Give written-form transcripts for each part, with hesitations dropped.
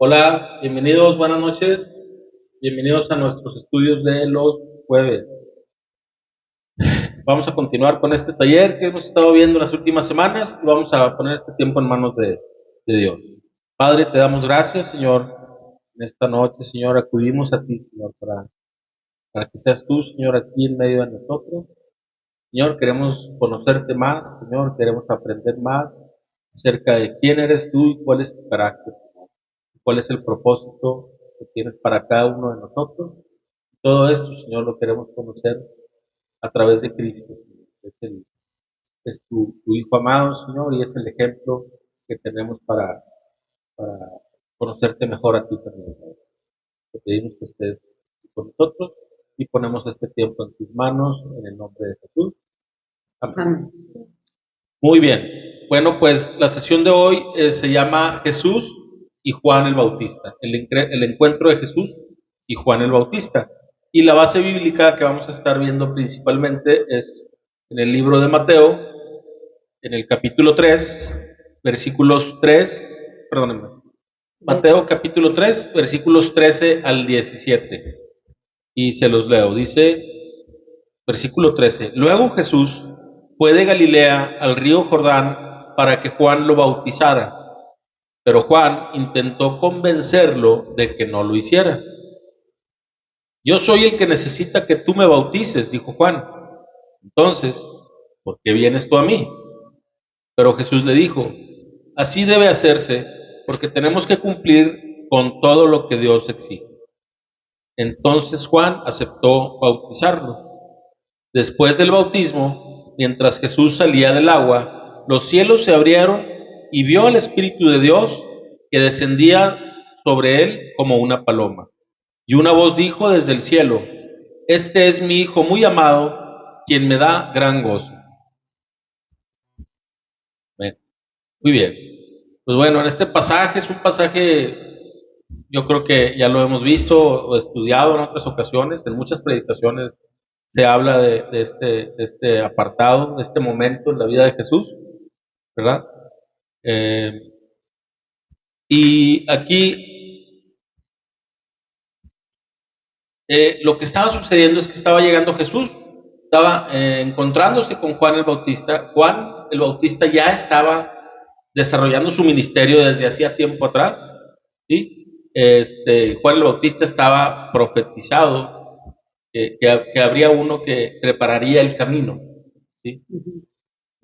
Hola, bienvenidos, buenas noches. Bienvenidos a nuestros estudios de los jueves. Vamos a continuar con este taller que hemos estado viendo las últimas semanas y vamos a poner este tiempo en manos de Dios. Padre, te damos gracias, Señor. En esta noche, Señor, acudimos a ti, Señor, para que seas tú, Señor, aquí en medio de nosotros. Señor, queremos conocerte más, Señor, queremos aprender más acerca de quién eres tú y cuál es tu carácter, cuál es el propósito que tienes para cada uno de nosotros. Todo esto, Señor, lo queremos conocer a través de Cristo. Es tu Hijo amado, Señor, y es el ejemplo que tenemos para conocerte mejor a ti también. Te pedimos que estés con nosotros y ponemos este tiempo en tus manos, en el nombre de Jesús. Amén. Muy bien. Bueno, pues la sesión de hoy se llama Jesús y Juan el Bautista. El encuentro de Jesús y Juan el Bautista. Y la base bíblica que vamos a estar viendo principalmente es en el libro de Mateo, en el capítulo 3, versículos 3, perdónenme, Mateo capítulo 3, versículos 13 al 17. Y se los leo. Dice, versículo 13. Luego Jesús fue de Galilea al río Jordán para que Juan lo bautizara. Pero Juan intentó convencerlo de que no lo hiciera. Yo soy el que necesita que tú me bautices, dijo Juan. Entonces, ¿por qué vienes tú a mí? Pero Jesús le dijo, así debe hacerse porque tenemos que cumplir con todo lo que Dios exige. Entonces Juan aceptó bautizarlo. Después del bautismo, mientras Jesús salía del agua, los cielos se abrieron y vio al Espíritu de Dios que descendía sobre él como una paloma. Y una voz dijo desde el cielo, este es mi Hijo muy amado, quien me da gran gozo. Muy bien. Pues bueno, en este pasaje es un pasaje, yo creo que ya lo hemos visto o estudiado en otras ocasiones, en muchas predicaciones se habla de este apartado, de este momento en la vida de Jesús, ¿verdad? Eh, y aquí lo que estaba sucediendo es que estaba llegando Jesús, estaba encontrándose con Juan el Bautista. Juan el Bautista ya estaba desarrollando su ministerio desde hacía tiempo atrás, ¿sí? Juan el Bautista estaba profetizado que habría uno que prepararía el camino, ¿sí?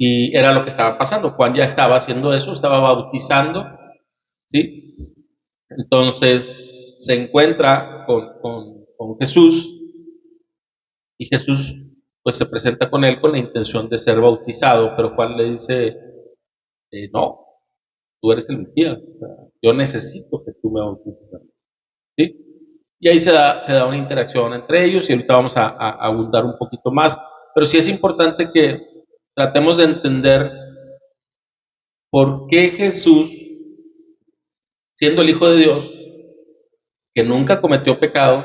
Y era lo que estaba pasando. Juan ya estaba haciendo eso, estaba bautizando, ¿sí? Entonces se encuentra con Jesús y Jesús pues se presenta con él con la intención de ser bautizado, pero Juan le dice, no, tú eres el Mesías, o sea, yo necesito que tú me bautices, ¿sí? Y ahí se da una interacción entre ellos y ahorita vamos a abundar un poquito más, pero sí es importante que tratemos de entender por qué Jesús, siendo el Hijo de Dios, que nunca cometió pecado,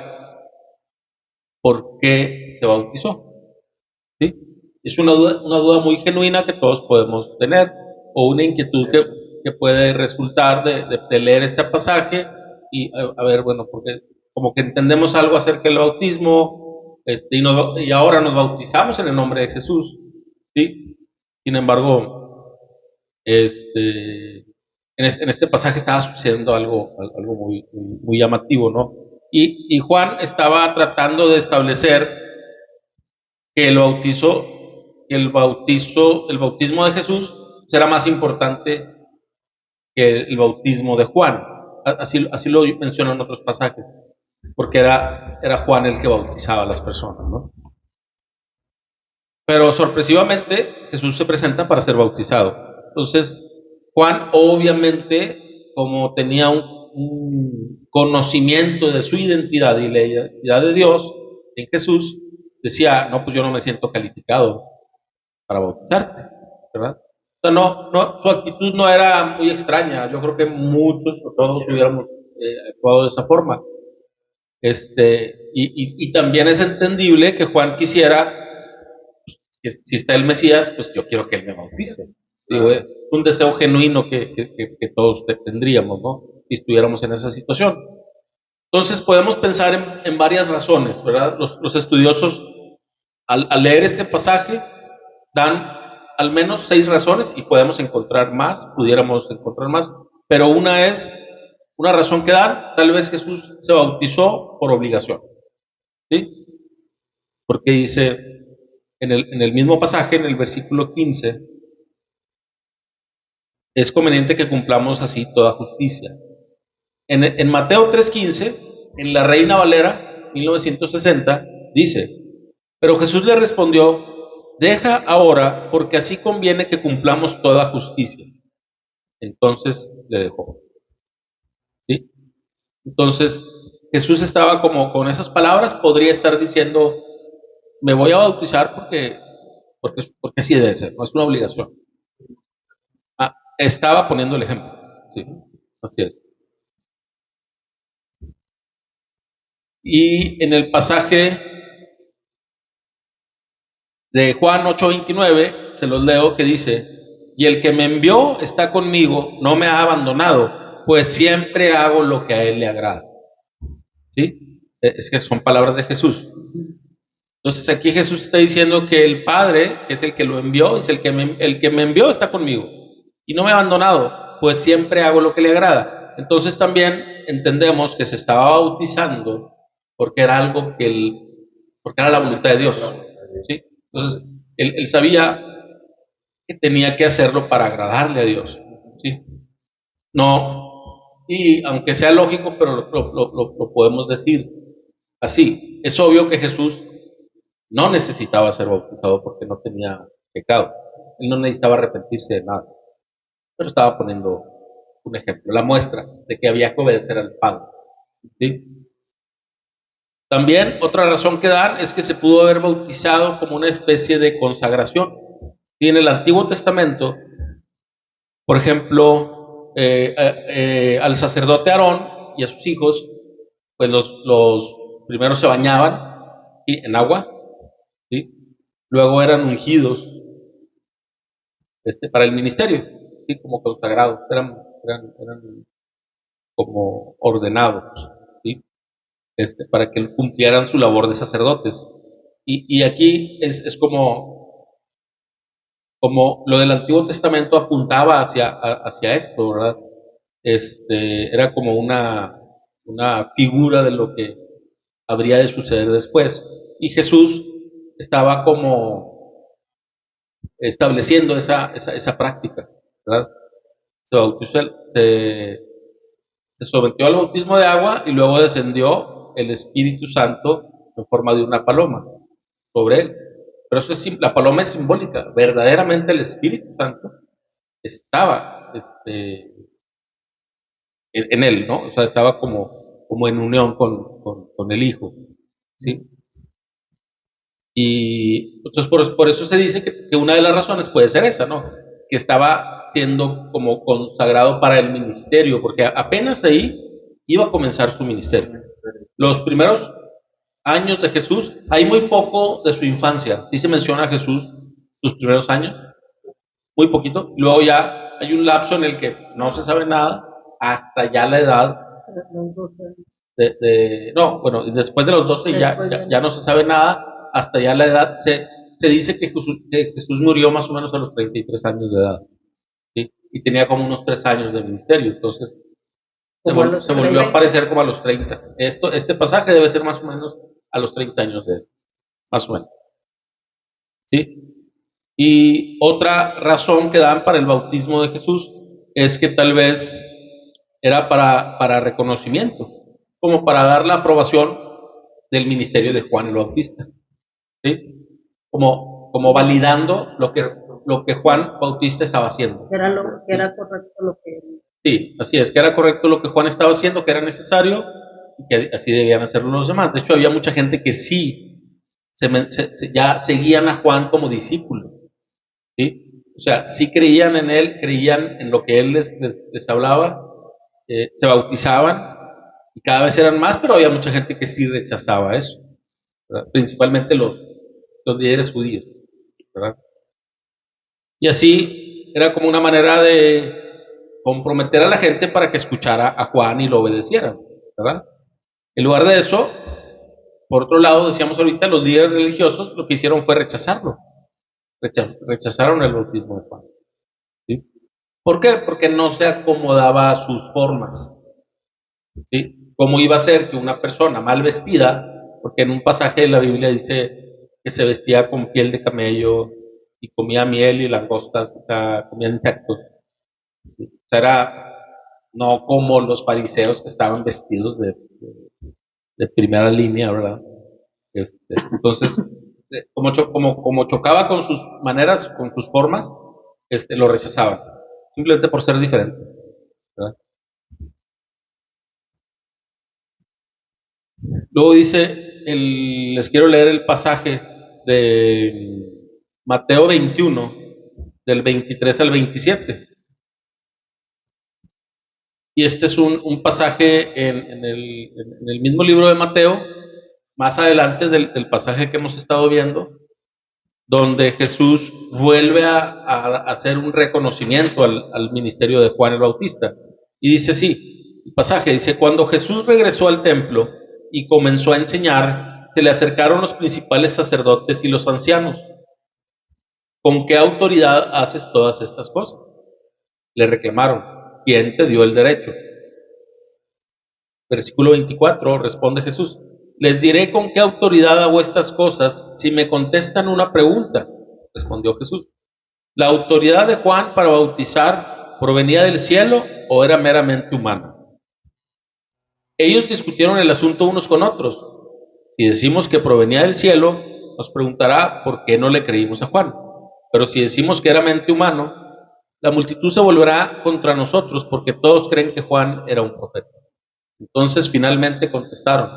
¿por qué se bautizó? ¿Sí? Es una duda muy genuina que todos podemos tener, o una inquietud que puede resultar de leer este pasaje y a ver, bueno, porque como que entendemos algo acerca del bautismo, y ahora nos bautizamos en el nombre de Jesús, ¿sí? Sin embargo, en este pasaje estaba sucediendo algo muy llamativo, ¿no? Y Juan estaba tratando de establecer que el bautismo de Jesús será más importante que el bautismo de Juan. Así lo mencionan otros pasajes, porque era Juan el que bautizaba a las personas, ¿no? Pero sorpresivamente Jesús se presenta para ser bautizado. Entonces, Juan obviamente, como tenía un conocimiento de su identidad y la identidad de Dios en Jesús, decía, no, pues yo no me siento calificado para bautizarte, ¿verdad? O sea, su actitud no era muy extraña. Yo creo que muchos o todos hubiéramos actuado de esa forma. Y también es entendible que Juan quisiera que si está el Mesías, pues yo quiero que él me bautice. Digo, es un deseo genuino que todos tendríamos, ¿no? si estuviéramos en esa situación. Entonces podemos pensar en varias razones, ¿verdad? Los estudiosos al leer este pasaje dan al menos 6 razones y podemos encontrar más, pudiéramos encontrar más, pero una razón que dan, tal vez Jesús se bautizó por obligación, ¿sí? Porque dice en el mismo pasaje, en el versículo 15, es conveniente que cumplamos así toda justicia. En Mateo 3:15, en la Reina Valera 1960, dice, pero Jesús le respondió, deja ahora, porque así conviene que cumplamos toda justicia. Entonces le dejó. ¿Sí? Entonces Jesús estaba como con esas palabras, podría estar diciendo, me voy a bautizar porque así debe ser, no es una obligación. Estaba poniendo el ejemplo. Sí, así es. Y en el pasaje de Juan 8:29, se los leo, que dice, y el que me envió está conmigo, no me ha abandonado, pues siempre hago lo que a él le agrada. ¿Sí? Es que son palabras de Jesús. Entonces aquí Jesús está diciendo que el Padre, que es el que lo envió, es el que me envió está conmigo y no me ha abandonado, pues siempre hago lo que le agrada. Entonces también entendemos que se estaba bautizando porque era algo porque era la voluntad de Dios. ¿Sí? Entonces él sabía que tenía que hacerlo para agradarle a Dios. ¿Sí? No, y aunque sea lógico, pero lo podemos decir así. Es obvio que Jesús no necesitaba ser bautizado porque no tenía pecado. Él no necesitaba arrepentirse de nada. Pero estaba poniendo un ejemplo, la muestra de que había que obedecer al Padre. ¿Sí? También otra razón que dan es que se pudo haber bautizado como una especie de consagración. Y en el Antiguo Testamento, por ejemplo, al sacerdote Aarón y a sus hijos, pues los primeros se bañaban, ¿sí?, en agua, ¿sí? Luego eran ungidos para el ministerio, ¿sí?, como consagrados, eran como ordenados, ¿sí?, para que cumplieran su labor de sacerdotes. Y aquí es como lo del Antiguo Testamento apuntaba hacia esto, ¿verdad? Era como una figura de lo que habría de suceder después. Y Jesús estaba como estableciendo esa práctica, ¿verdad? Se bautizó, se sometió al bautismo de agua y luego descendió el Espíritu Santo en forma de una paloma sobre él. Pero eso la paloma es simbólica, verdaderamente el Espíritu Santo estaba en él, ¿no? O sea, estaba como en unión con el Hijo, ¿sí? Y entonces por eso se dice que una de las razones puede ser esa, ¿no? Que estaba siendo como consagrado para el ministerio, porque apenas ahí iba a comenzar su ministerio. Los primeros años de Jesús, hay muy poco de su infancia. Sí se menciona a Jesús sus primeros años, muy poquito. Luego ya hay un lapso en el que no se sabe nada hasta ya la edad no, bueno, después de los 12 ya no se sabe nada, hasta ya la edad, se dice que Jesús murió más o menos a los 33 años de edad, ¿sí? Y tenía como unos 3 años de ministerio, entonces se volvió a aparecer como a los 30. Este pasaje debe ser más o menos a los 30 años de edad, más o menos, ¿sí? Y otra razón que dan para el bautismo de Jesús es que tal vez era para reconocimiento, como para dar la aprobación del ministerio de Juan el Bautista, ¿sí? Como validando lo que Juan Bautista estaba haciendo. Que era correcto lo que... Sí, así es, que era correcto lo que Juan estaba haciendo, que era necesario, y que así debían hacerlo los demás. De hecho, había mucha gente que sí ya seguían a Juan como discípulo, ¿sí? O sea, sí creían en él, creían en lo que él les hablaba, se bautizaban, y cada vez eran más, pero había mucha gente que sí rechazaba eso, ¿verdad? Principalmente los líderes judíos, ¿verdad? Y así era como una manera comprometer a la gente para que escuchara a Juan y lo obedecieran, ¿verdad? En lugar de eso, por otro lado, decíamos ahorita, los líderes religiosos lo que hicieron fue rechazarlo. Rechazaron el bautismo de Juan. ¿Sí? ¿Por qué? Porque no se acomodaba a sus formas. ¿Sí? ¿Cómo iba a ser que una persona mal vestida, porque en un pasaje de la Biblia dice que se vestía con piel de camello y comía miel y langostas, o sea, comía insectos? ¿Sí? O sea, era no como los fariseos que estaban vestidos de primera línea, ¿verdad? Entonces, como chocaba con sus maneras, con sus formas, lo rechazaban, simplemente por ser diferente, ¿verdad? Luego dice, les quiero leer el pasaje de Mateo 21, del 23 al 27. Y este es un pasaje en el mismo libro de Mateo, más adelante del pasaje que hemos estado viendo, donde Jesús vuelve a hacer un reconocimiento al ministerio de Juan el Bautista. Y dice así, el pasaje dice, cuando Jesús regresó al templo y comenzó a enseñar, se le acercaron los principales sacerdotes y los ancianos. ¿Con qué autoridad haces todas estas cosas? Le reclamaron, ¿quién te dio el derecho? Versículo 24, responde Jesús, les diré con qué autoridad hago estas cosas si me contestan una pregunta, respondió Jesús. ¿La autoridad de Juan para bautizar provenía del cielo o era meramente humana? Ellos discutieron el asunto unos con otros. Si decimos que provenía del cielo, nos preguntará por qué no le creímos a Juan. Pero si decimos que era mente humano, la multitud se volverá contra nosotros porque todos creen que Juan era un profeta. Entonces finalmente contestaron,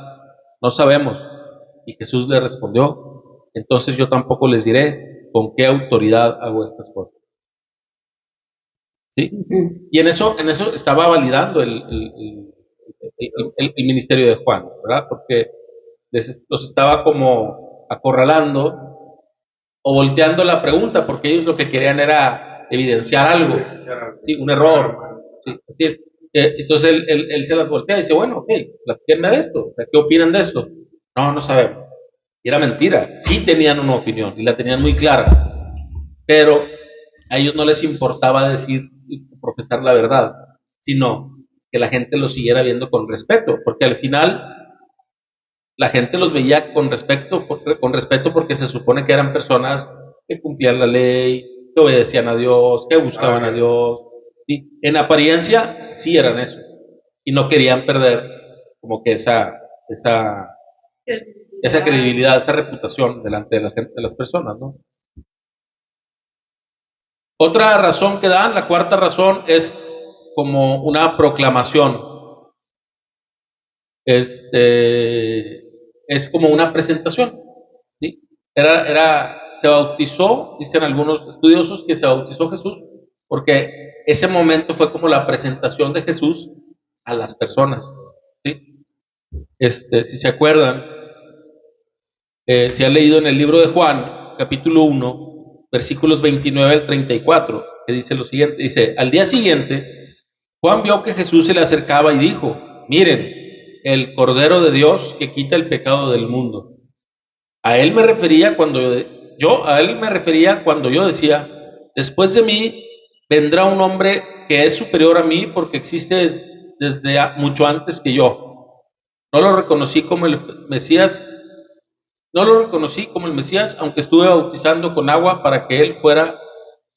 no sabemos. Y Jesús le respondió, entonces yo tampoco les diré con qué autoridad hago estas cosas. ¿Sí? Y en eso estaba validando el ministerio de Juan, ¿verdad? Porque los estaba como acorralando o volteando la pregunta, porque ellos lo que querían era evidenciar algo, ¿sí? Un error, ¿sí? Así es. Entonces él se las voltea y dice, bueno, ok, platíquenme de esto, ¿qué opinan de esto? No, no sabemos. Y era mentira, sí tenían una opinión y la tenían muy clara, pero a ellos no les importaba decir y profesar la verdad, sino que la gente los siguiera viendo con respeto, porque al final la gente los veía con respeto porque se supone que eran personas que cumplían la ley, que obedecían a Dios, que buscaban a Dios. ¿Sí? En apariencia sí eran eso, y no querían perder como que esa credibilidad, esa reputación delante de la gente, de las personas, ¿no? Otra razón que dan, la cuarta razón, es como una proclamación. Es como una presentación. ¿Sí? Se bautizó, dicen algunos estudiosos que se bautizó Jesús, porque ese momento fue como la presentación de Jesús a las personas. ¿Sí? Si se acuerdan, si han leído en el libro de Juan, capítulo 1, versículos 29 al 34, que dice lo siguiente, dice, al día siguiente, Juan vio que Jesús se le acercaba y dijo, miren, el Cordero de Dios que quita el pecado del mundo. A él me refería cuando yo decía, después de mí vendrá un hombre que es superior a mí porque existe desde mucho antes que yo. No lo reconocí como el Mesías, no lo reconocí como el Mesías, aunque estuve bautizando con agua para que él fuera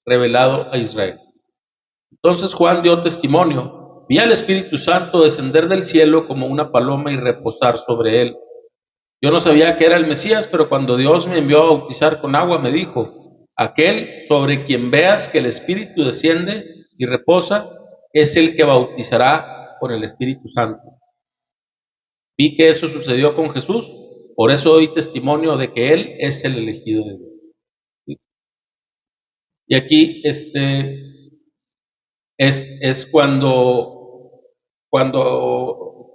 revelado a Israel. Entonces Juan dio testimonio, vi al Espíritu Santo descender del cielo como una paloma y reposar sobre él. Yo no sabía que era el Mesías, pero cuando Dios me envió a bautizar con agua, me dijo, aquel sobre quien veas que el Espíritu desciende y reposa, es el que bautizará con el Espíritu Santo. Vi que eso sucedió con Jesús, por eso doy testimonio de que Él es el elegido de Dios. ¿Sí? Y aquí es cuando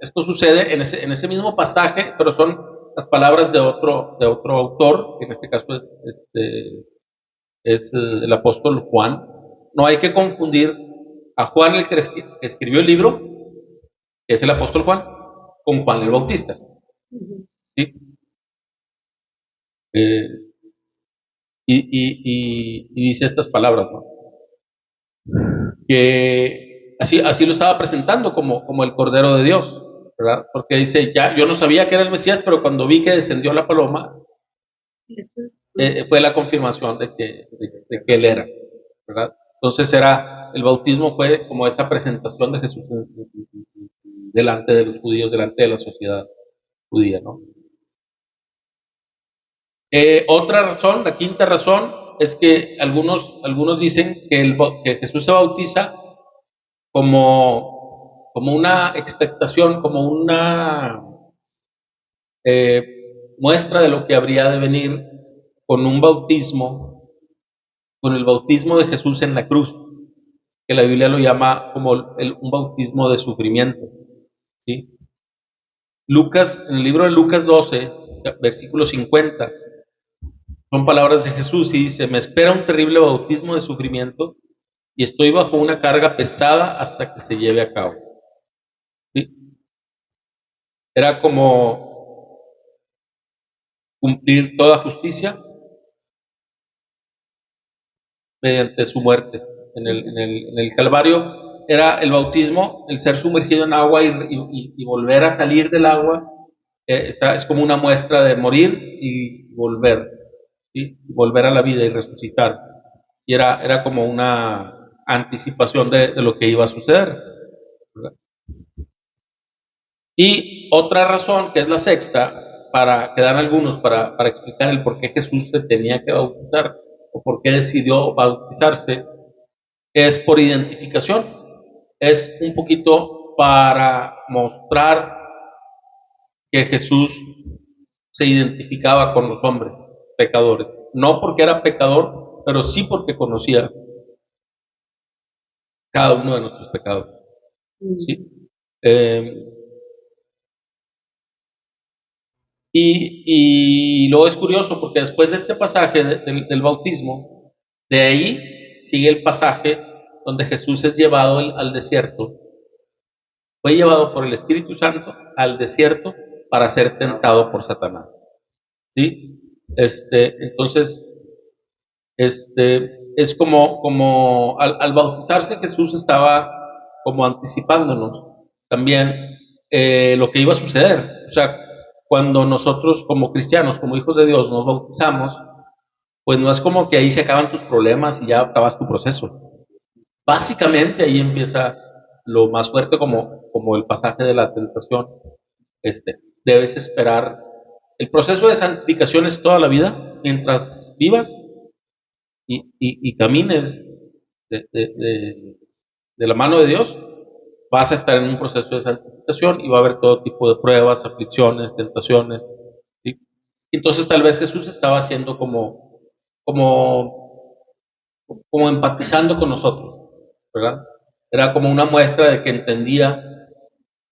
esto sucede en ese mismo pasaje, pero son las palabras de otro autor, que en este caso es el apóstol Juan. No hay que confundir a Juan el que escribió el libro, que es el apóstol Juan, con Juan el Bautista. ¿Sí? Y dice estas palabras, ¿no? Que así lo estaba presentando como el Cordero de Dios, ¿verdad? Porque dice, ya, yo no sabía que era el Mesías, pero cuando vi que descendió la paloma, fue la confirmación de que él era, ¿verdad? Entonces el bautismo fue como esa presentación de Jesús delante de los judíos, delante de la sociedad judía, ¿no? Otra razón, la quinta razón, es que algunos dicen que Jesús se bautiza como una expectación, como una muestra de lo que habría de venir con un bautismo, con el bautismo de Jesús en la cruz, que la Biblia lo llama como un bautismo de sufrimiento. ¿Sí? Lucas, en el libro de Lucas 12, versículo 50, son palabras de Jesús y dice, me espera un terrible bautismo de sufrimiento y estoy bajo una carga pesada hasta que se lleve a cabo. ¿Sí? Era como cumplir toda justicia mediante su muerte. En el Calvario era el bautismo, el ser sumergido en agua y volver a salir del agua, es como una muestra de morir y volver, ¿sí? Volver a la vida y resucitar. Y era como una anticipación de lo que iba a suceder, ¿verdad? Y otra razón, que es la sexta, que dan algunos para explicar el por qué Jesús se tenía que bautizar o por qué decidió bautizarse, es por identificación. Es un poquito para mostrar que Jesús se identificaba con los hombres pecadores. No porque era pecador, pero sí porque conocía cada uno de nuestros pecados. ¿Sí? Y luego es curioso porque después de este pasaje del bautismo, de ahí sigue el pasaje donde Jesús es llevado al desierto. Fue llevado por el Espíritu Santo al desierto para ser tentado por Satanás. ¿Sí? Entonces, es como al bautizarse Jesús estaba como anticipándonos también lo que iba a suceder. O sea, cuando nosotros como cristianos, como hijos de Dios, nos bautizamos, pues no es como que ahí se acaban tus problemas y ya acabas tu proceso. Básicamente ahí empieza lo más fuerte como el pasaje de la tentación. Debes esperar. El proceso de santificación es toda la vida, mientras vivas y camines de la mano de Dios, vas a estar en un proceso de santificación y va a haber todo tipo de pruebas, aflicciones, tentaciones. ¿Sí? Entonces tal vez Jesús estaba haciendo como, como empatizando con nosotros, ¿verdad? Era como una muestra de que entendía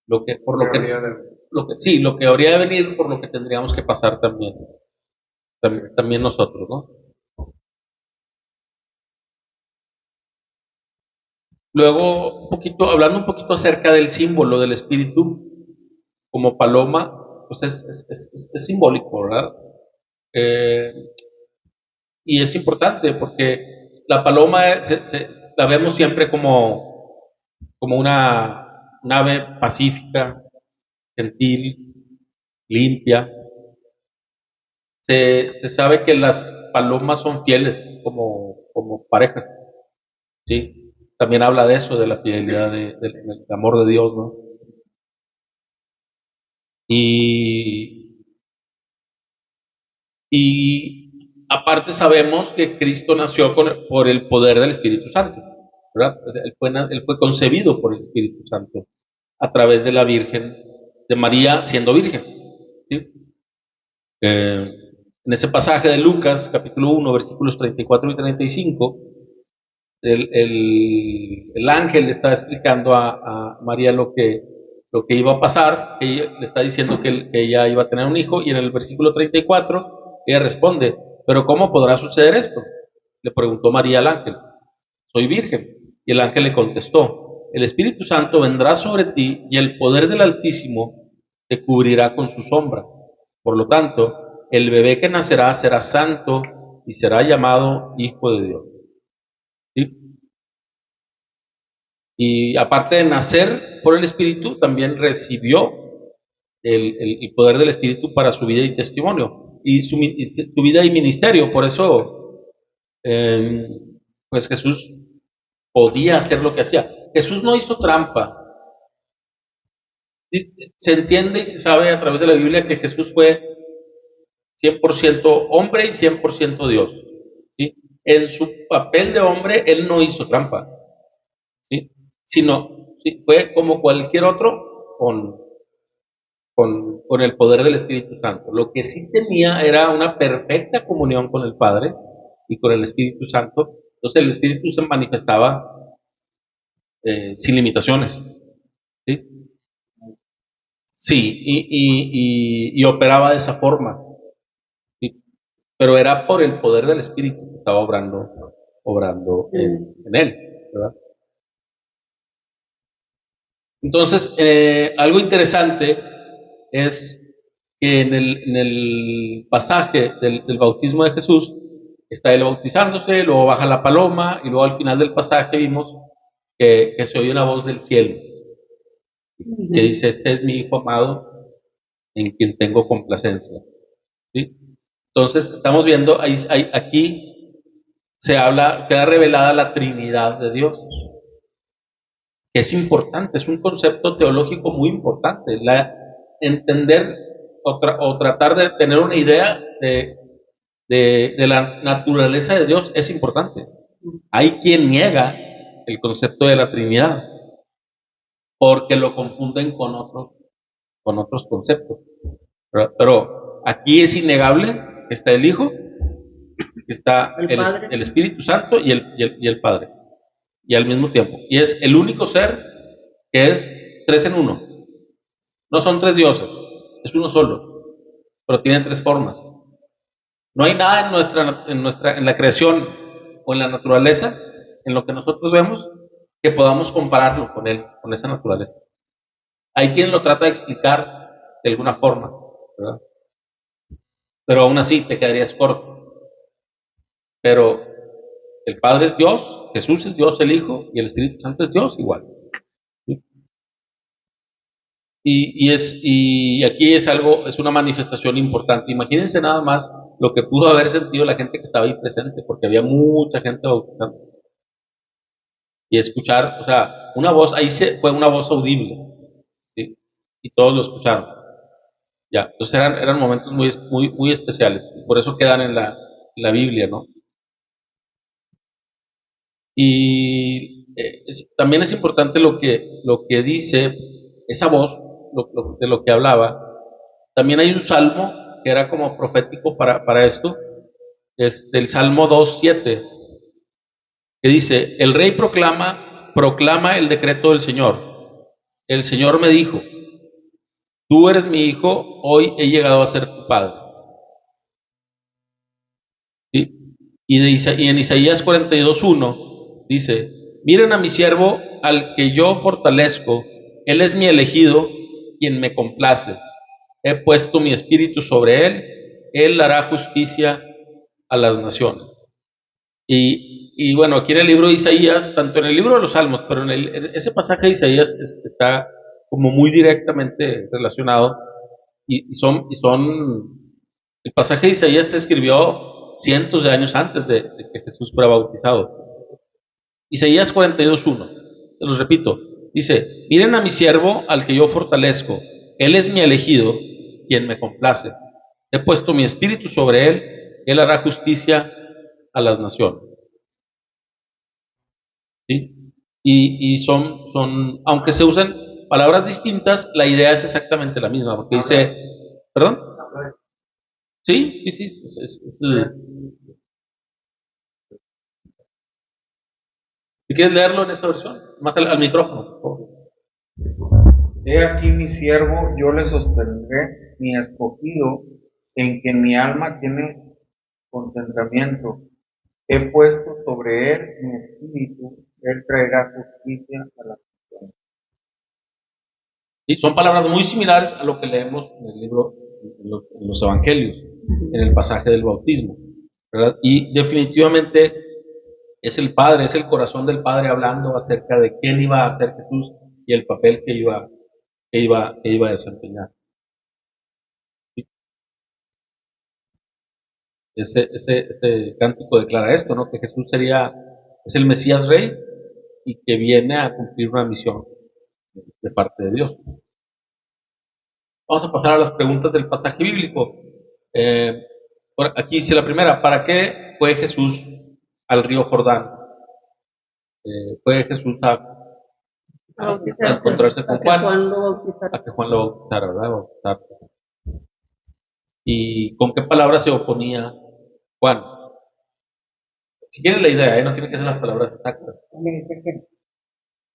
lo que habría de venir, por lo que tendríamos que pasar también nosotros, ¿no? Luego, hablando un poquito acerca del símbolo del espíritu como paloma, pues es simbólico, ¿verdad? Eh, y es importante porque la paloma la vemos siempre como una ave pacífica, gentil, limpia. Se sabe que las palomas son fieles como pareja, ¿sí? También habla de eso, de la fidelidad, del amor de Dios, ¿no? Y, y aparte sabemos que Cristo nació por el poder del Espíritu Santo, ¿verdad? Él fue concebido por el Espíritu Santo a través de la Virgen, de María siendo virgen, ¿sí? En ese pasaje de Lucas, capítulo 1, versículos 34 y 35, el ángel le está explicando a María lo que iba a pasar, que le está diciendo que ella iba a tener un hijo, y en el versículo 34 ella responde, pero ¿cómo podrá suceder esto? Le preguntó María al ángel, soy virgen. Y el ángel le contestó: el Espíritu Santo vendrá sobre ti y el poder del Altísimo te cubrirá con su sombra. Por lo tanto, el bebé que nacerá será santo y será llamado Hijo de Dios. ¿Sí? Y aparte de nacer por el Espíritu, también recibió el poder del Espíritu para su vida y testimonio, y su vida y ministerio. Por eso, eh, pues Jesús podía hacer lo que hacía. Jesús no hizo trampa. Se entiende y se sabe a través de la Biblia que Jesús fue 100% hombre y 100% Dios. ¿Sí? En su papel de hombre, él no hizo trampa, ¿sí? Sino ¿sí? Fue como cualquier otro con el poder del Espíritu Santo. Lo que sí tenía era una perfecta comunión con el Padre y con el Espíritu Santo. Entonces el Espíritu se manifestaba sin limitaciones. ¿Sí? Sí, y operaba de esa forma. ¿Sí? Pero era por el poder del Espíritu que estaba obrando en él, ¿verdad? Entonces, algo interesante es que en el pasaje del bautismo de Jesús está él bautizándose, luego baja la paloma y luego al final del pasaje vimos que se oye una voz del cielo que dice: este es mi Hijo amado en quien tengo complacencia. ¿Sí? Entonces, estamos viendo, aquí se habla, queda revelada la Trinidad de Dios, que es importante, es un concepto teológico muy importante. Entender o tratar de tener una idea de la naturaleza de Dios es importante. Hay quien niega el concepto de la Trinidad porque lo confunden con otros conceptos. Pero aquí es innegable que está el Hijo, que está el Espíritu Santo y el Padre, y al mismo tiempo. Y es el único ser que es tres en uno. No son tres dioses, es uno solo, pero tiene tres formas. No hay nada en la creación o en la naturaleza, en lo que nosotros vemos, que podamos compararlo con él, con esa naturaleza. Hay quien lo trata de explicar de alguna forma, ¿verdad? Pero aún así te quedarías corto. Pero el Padre es Dios, Jesús es Dios el Hijo y el Espíritu Santo es Dios igual. ¿Sí? Y aquí es una manifestación importante. Imagínense nada más lo que pudo haber sentido la gente que estaba ahí presente, porque había mucha gente bautizando. Y escuchar, o sea, una voz, fue una voz audible, ¿sí? Y todos lo escucharon. Ya, entonces eran momentos muy, muy, muy especiales, y por eso quedan en la Biblia, ¿no? Y también es importante lo que dice esa voz, de lo que hablaba. También hay un salmo que era como profético para esto, es del Salmo 2:7, que dice: el rey proclama el decreto del Señor. El Señor me dijo: tú eres mi hijo, hoy he llegado a ser tu padre. ¿Sí? Y en Isaías 42:1 dice: miren a mi siervo al que yo fortalezco, él es mi elegido, quien me complace. He puesto mi espíritu sobre él hará justicia a las naciones. Y bueno, aquí en el libro de Isaías, tanto en el libro de los Salmos, pero en ese pasaje de Isaías está como muy directamente relacionado, el pasaje de Isaías se escribió cientos de años antes de que Jesús fuera bautizado. Isaías 42:1, te los repito, dice: miren a mi siervo al que yo fortalezco, él es mi elegido, quien me complace. He puesto mi espíritu sobre él hará justicia a las naciones. ¿Sí? Y aunque se usan palabras distintas, la idea es exactamente la misma, porque dice, ¿perdón? Sí, sí, sí, si quieres leerlo en esa versión, más al micrófono, por favor. He aquí mi siervo, yo le sostendré, mi escogido, en quien mi alma tiene contentamiento. He puesto sobre él mi espíritu, Él traerá justicia a las naciones. Y son palabras muy similares a lo que leemos en el libro, en los evangelios, en el pasaje del bautismo, ¿verdad? Y definitivamente es el Padre, es el corazón del Padre hablando acerca de quién iba a ser Jesús y el papel que iba a desempeñar. Ese cántico declara esto, ¿no? Que Jesús es el Mesías Rey y que viene a cumplir una misión de parte de Dios. Vamos a pasar a las preguntas del pasaje bíblico. Aquí dice la primera: ¿para qué fue Jesús al río Jordán? Fue Jesús a encontrarse con Juan, a que Juan lo bautizara, ¿verdad? Bautizar. ¿Y con qué palabras se oponía Juan? Si quieren la idea, no tiene que ser las palabras exactas. Le dice que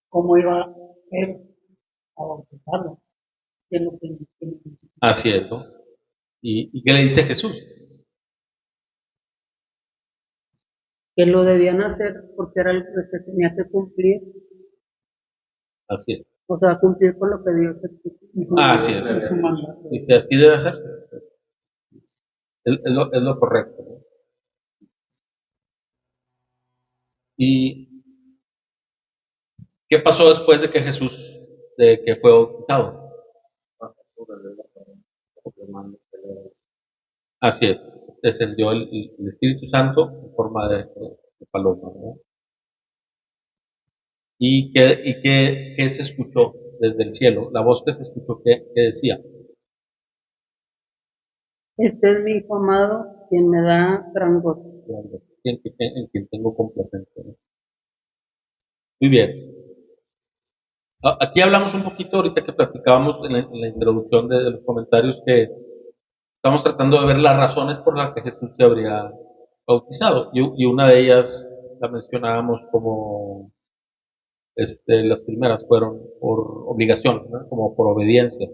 cómo iba él a bautizarlo. Así es, ¿no? ¿Y qué le dice Jesús? Que lo debían hacer porque era el que tenía que cumplir, Así es. o sea, cumplir con lo que Dios dijo. Así es. Dice, así debe ser. Es lo correcto, ¿no? ¿Y qué pasó después de que fue bautizado? Así es, descendió el Espíritu Santo en forma de paloma, ¿no? ¿Y qué se escuchó desde el cielo? La voz que se escuchó, ¿qué decía? Este es mi hijo amado, quien me da gran gozo. En quien tengo complacencia, ¿no? Muy bien. Aquí hablamos un poquito, ahorita que platicábamos en la introducción de los comentarios, que estamos tratando de ver las razones por las que Jesús se habría bautizado. Y una de ellas la mencionábamos como, las primeras fueron por obligación, ¿no? Como por obediencia,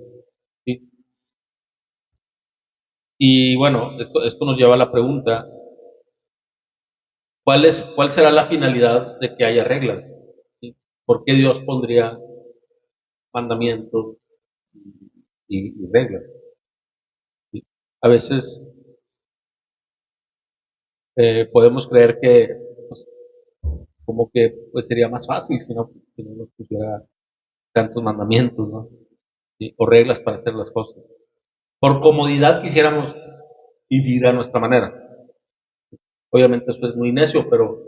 ¿sí? Y bueno, esto nos lleva a la pregunta: ¿cuál será la finalidad de que haya reglas? ¿Sí? ¿Por qué Dios pondría mandamientos y reglas? ¿Sí? A veces podemos creer que, pues, como que pues sería más fácil si no nos pusiera tantos mandamientos, ¿no? ¿Sí? O reglas para hacer las cosas. Por comodidad quisiéramos vivir a nuestra manera. Obviamente esto es muy necio, pero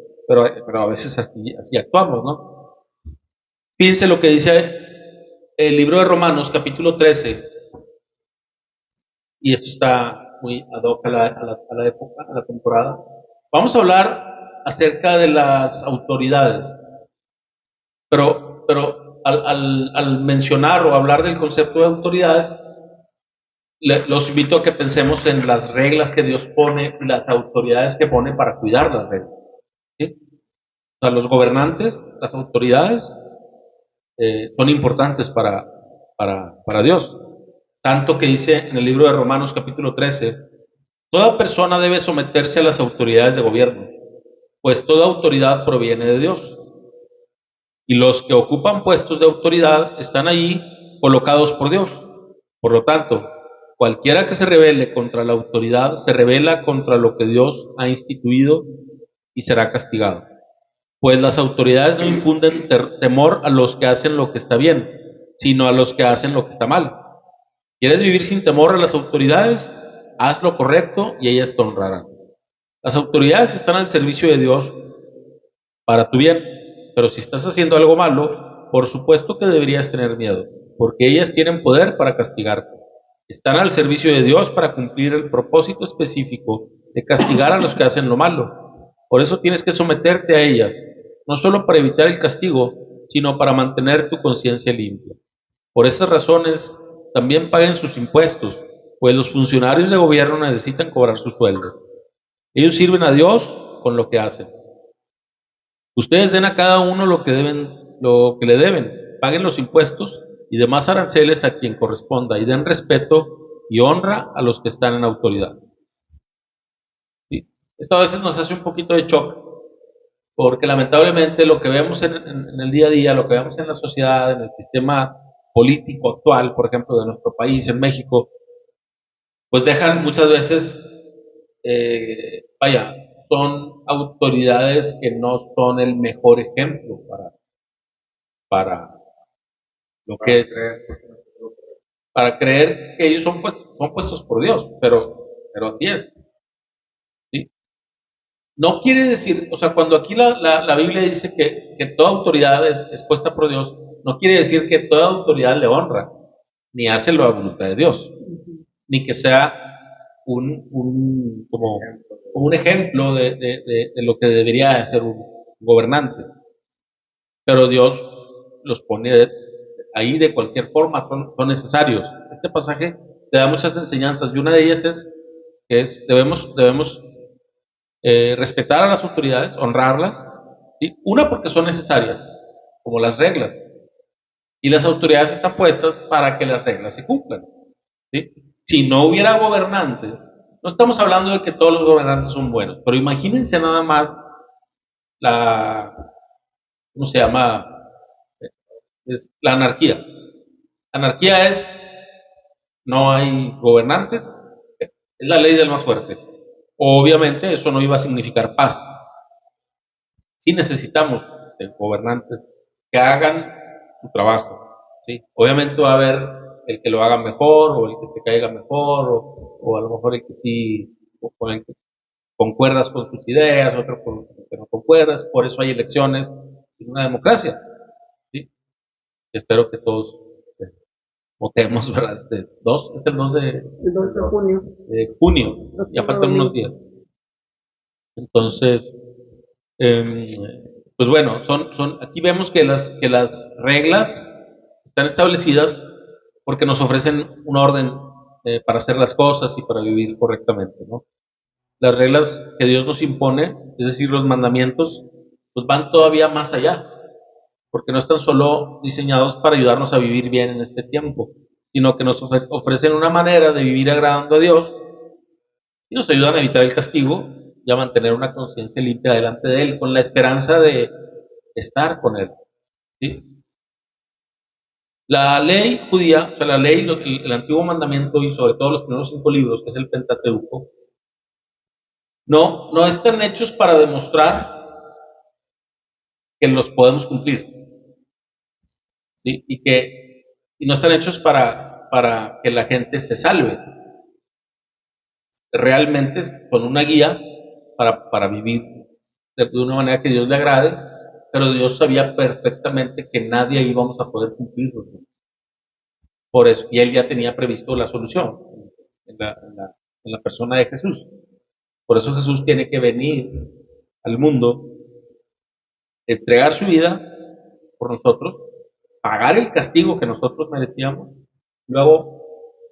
a veces así actuamos, ¿no? Fíjense lo que dice el libro de Romanos, capítulo 13, y esto está muy ad hoc a la época, a la temporada. Vamos a hablar acerca de las autoridades, pero al mencionar o hablar del concepto de autoridades, los invito a que pensemos en las reglas que Dios pone y las autoridades que pone para cuidar las reglas, ¿sí? O sea, los gobernantes, las autoridades, son importantes para Dios. Tanto que dice en el libro de Romanos capítulo 13, toda persona debe someterse a las autoridades de gobierno, pues toda autoridad proviene de Dios. Y los que ocupan puestos de autoridad están allí colocados por Dios. Por lo tanto, cualquiera que se rebele contra la autoridad se rebela contra lo que Dios ha instituido y será castigado. Pues las autoridades no infunden temor a los que hacen lo que está bien, sino a los que hacen lo que está mal. ¿Quieres vivir sin temor a las autoridades? Haz lo correcto y ellas te honrarán. Las autoridades están al servicio de Dios para tu bien, pero si estás haciendo algo malo, por supuesto que deberías tener miedo, porque ellas tienen poder para castigarte. Están al servicio de Dios para cumplir el propósito específico de castigar a los que hacen lo malo. Por eso tienes que someterte a ellas, no solo para evitar el castigo, sino para mantener tu conciencia limpia. Por esas razones, también paguen sus impuestos, pues los funcionarios de gobierno necesitan cobrar su sueldo. Ellos sirven a Dios con lo que hacen. Ustedes den a cada uno lo que le deben, paguen los impuestos y demás aranceles a quien corresponda y den respeto y honra a los que están en autoridad. ¿Sí? Esto a veces nos hace un poquito de shock, Porque lamentablemente lo que vemos en el día a día, lo que vemos en la sociedad, en el sistema político actual, por ejemplo, de nuestro país, en México, pues dejan muchas veces, vaya, son autoridades que no son el mejor ejemplo para lo que es, para creer que ellos son puestos por Dios, pero así es, ¿sí? No quiere decir, o sea, cuando aquí la Biblia dice que toda autoridad es puesta por Dios, no quiere decir que toda autoridad le honra, ni hace la voluntad de Dios, ni que sea como un ejemplo de lo que debería ser un gobernante. Pero Dios los pone ahí de cualquier forma, son necesarios. Este pasaje te da muchas enseñanzas y una de ellas es que debemos respetar a las autoridades, honrarlas, ¿sí? Una porque son necesarias, como las reglas, y las autoridades están puestas para que las reglas se cumplan, ¿sí? Si no hubiera gobernantes, no estamos hablando de que todos los gobernantes son buenos, pero imagínense nada más la, ¿cómo se llama? Es la anarquía. Anarquía es, no hay gobernantes, es la ley del más fuerte. Obviamente eso no iba a significar paz. Sí necesitamos gobernantes que hagan su trabajo, ¿sí? Obviamente va a haber el que lo haga mejor o el que te caiga mejor o a lo mejor el que sí, con el que concuerdas con sus ideas, otro con el que no concuerdas, por eso hay elecciones en una democracia, ¿sí? Espero que todos votemos, ¿verdad? Es el 2 El 2 de junio. de junio, ya faltan unos días. Entonces, eh, pues bueno, aquí vemos que las reglas están establecidas porque nos ofrecen un orden para hacer las cosas y para vivir correctamente, ¿no? Las reglas que Dios nos impone, es decir, los mandamientos, pues van todavía más allá, porque no están solo diseñados para ayudarnos a vivir bien en este tiempo, sino que nos ofrecen una manera de vivir agradando a Dios y nos ayudan a evitar el castigo y a mantener una conciencia limpia delante de Él, con la esperanza de estar con Él, ¿sí? La ley judía, o sea, la ley, el antiguo mandamiento y sobre todo los primeros 5 libros, que es el Pentateuco, no están hechos para demostrar que los podemos cumplir, ¿sí? Y no están hechos para que la gente se salve. Realmente son una guía para vivir de una manera que Dios le agrade, pero Dios sabía perfectamente que nadie íbamos a poder cumplirlos, ¿no? Por eso, y Él ya tenía previsto la solución en la persona de Jesús. Por eso Jesús tiene que venir al mundo, entregar su vida por nosotros, pagar el castigo que nosotros merecíamos, luego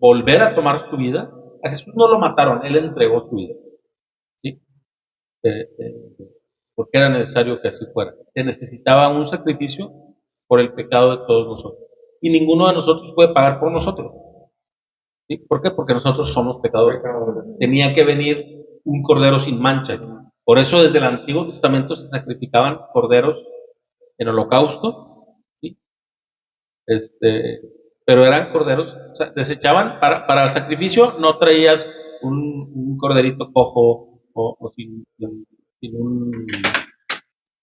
volver a tomar su vida. A Jesús no lo mataron, Él entregó su vida, ¿sí? Eh, eh, porque era necesario que así fuera. Se necesitaba un sacrificio por el pecado de todos nosotros. Y ninguno de nosotros puede pagar por nosotros, ¿sí? ¿Por qué? Porque nosotros somos pecadores. Tenía que venir un cordero sin mancha. Por eso desde el Antiguo Testamento se sacrificaban corderos en holocausto, ¿sí? Este, pero eran corderos, o sea, desechaban, para el sacrificio no traías un corderito cojo o sin, un,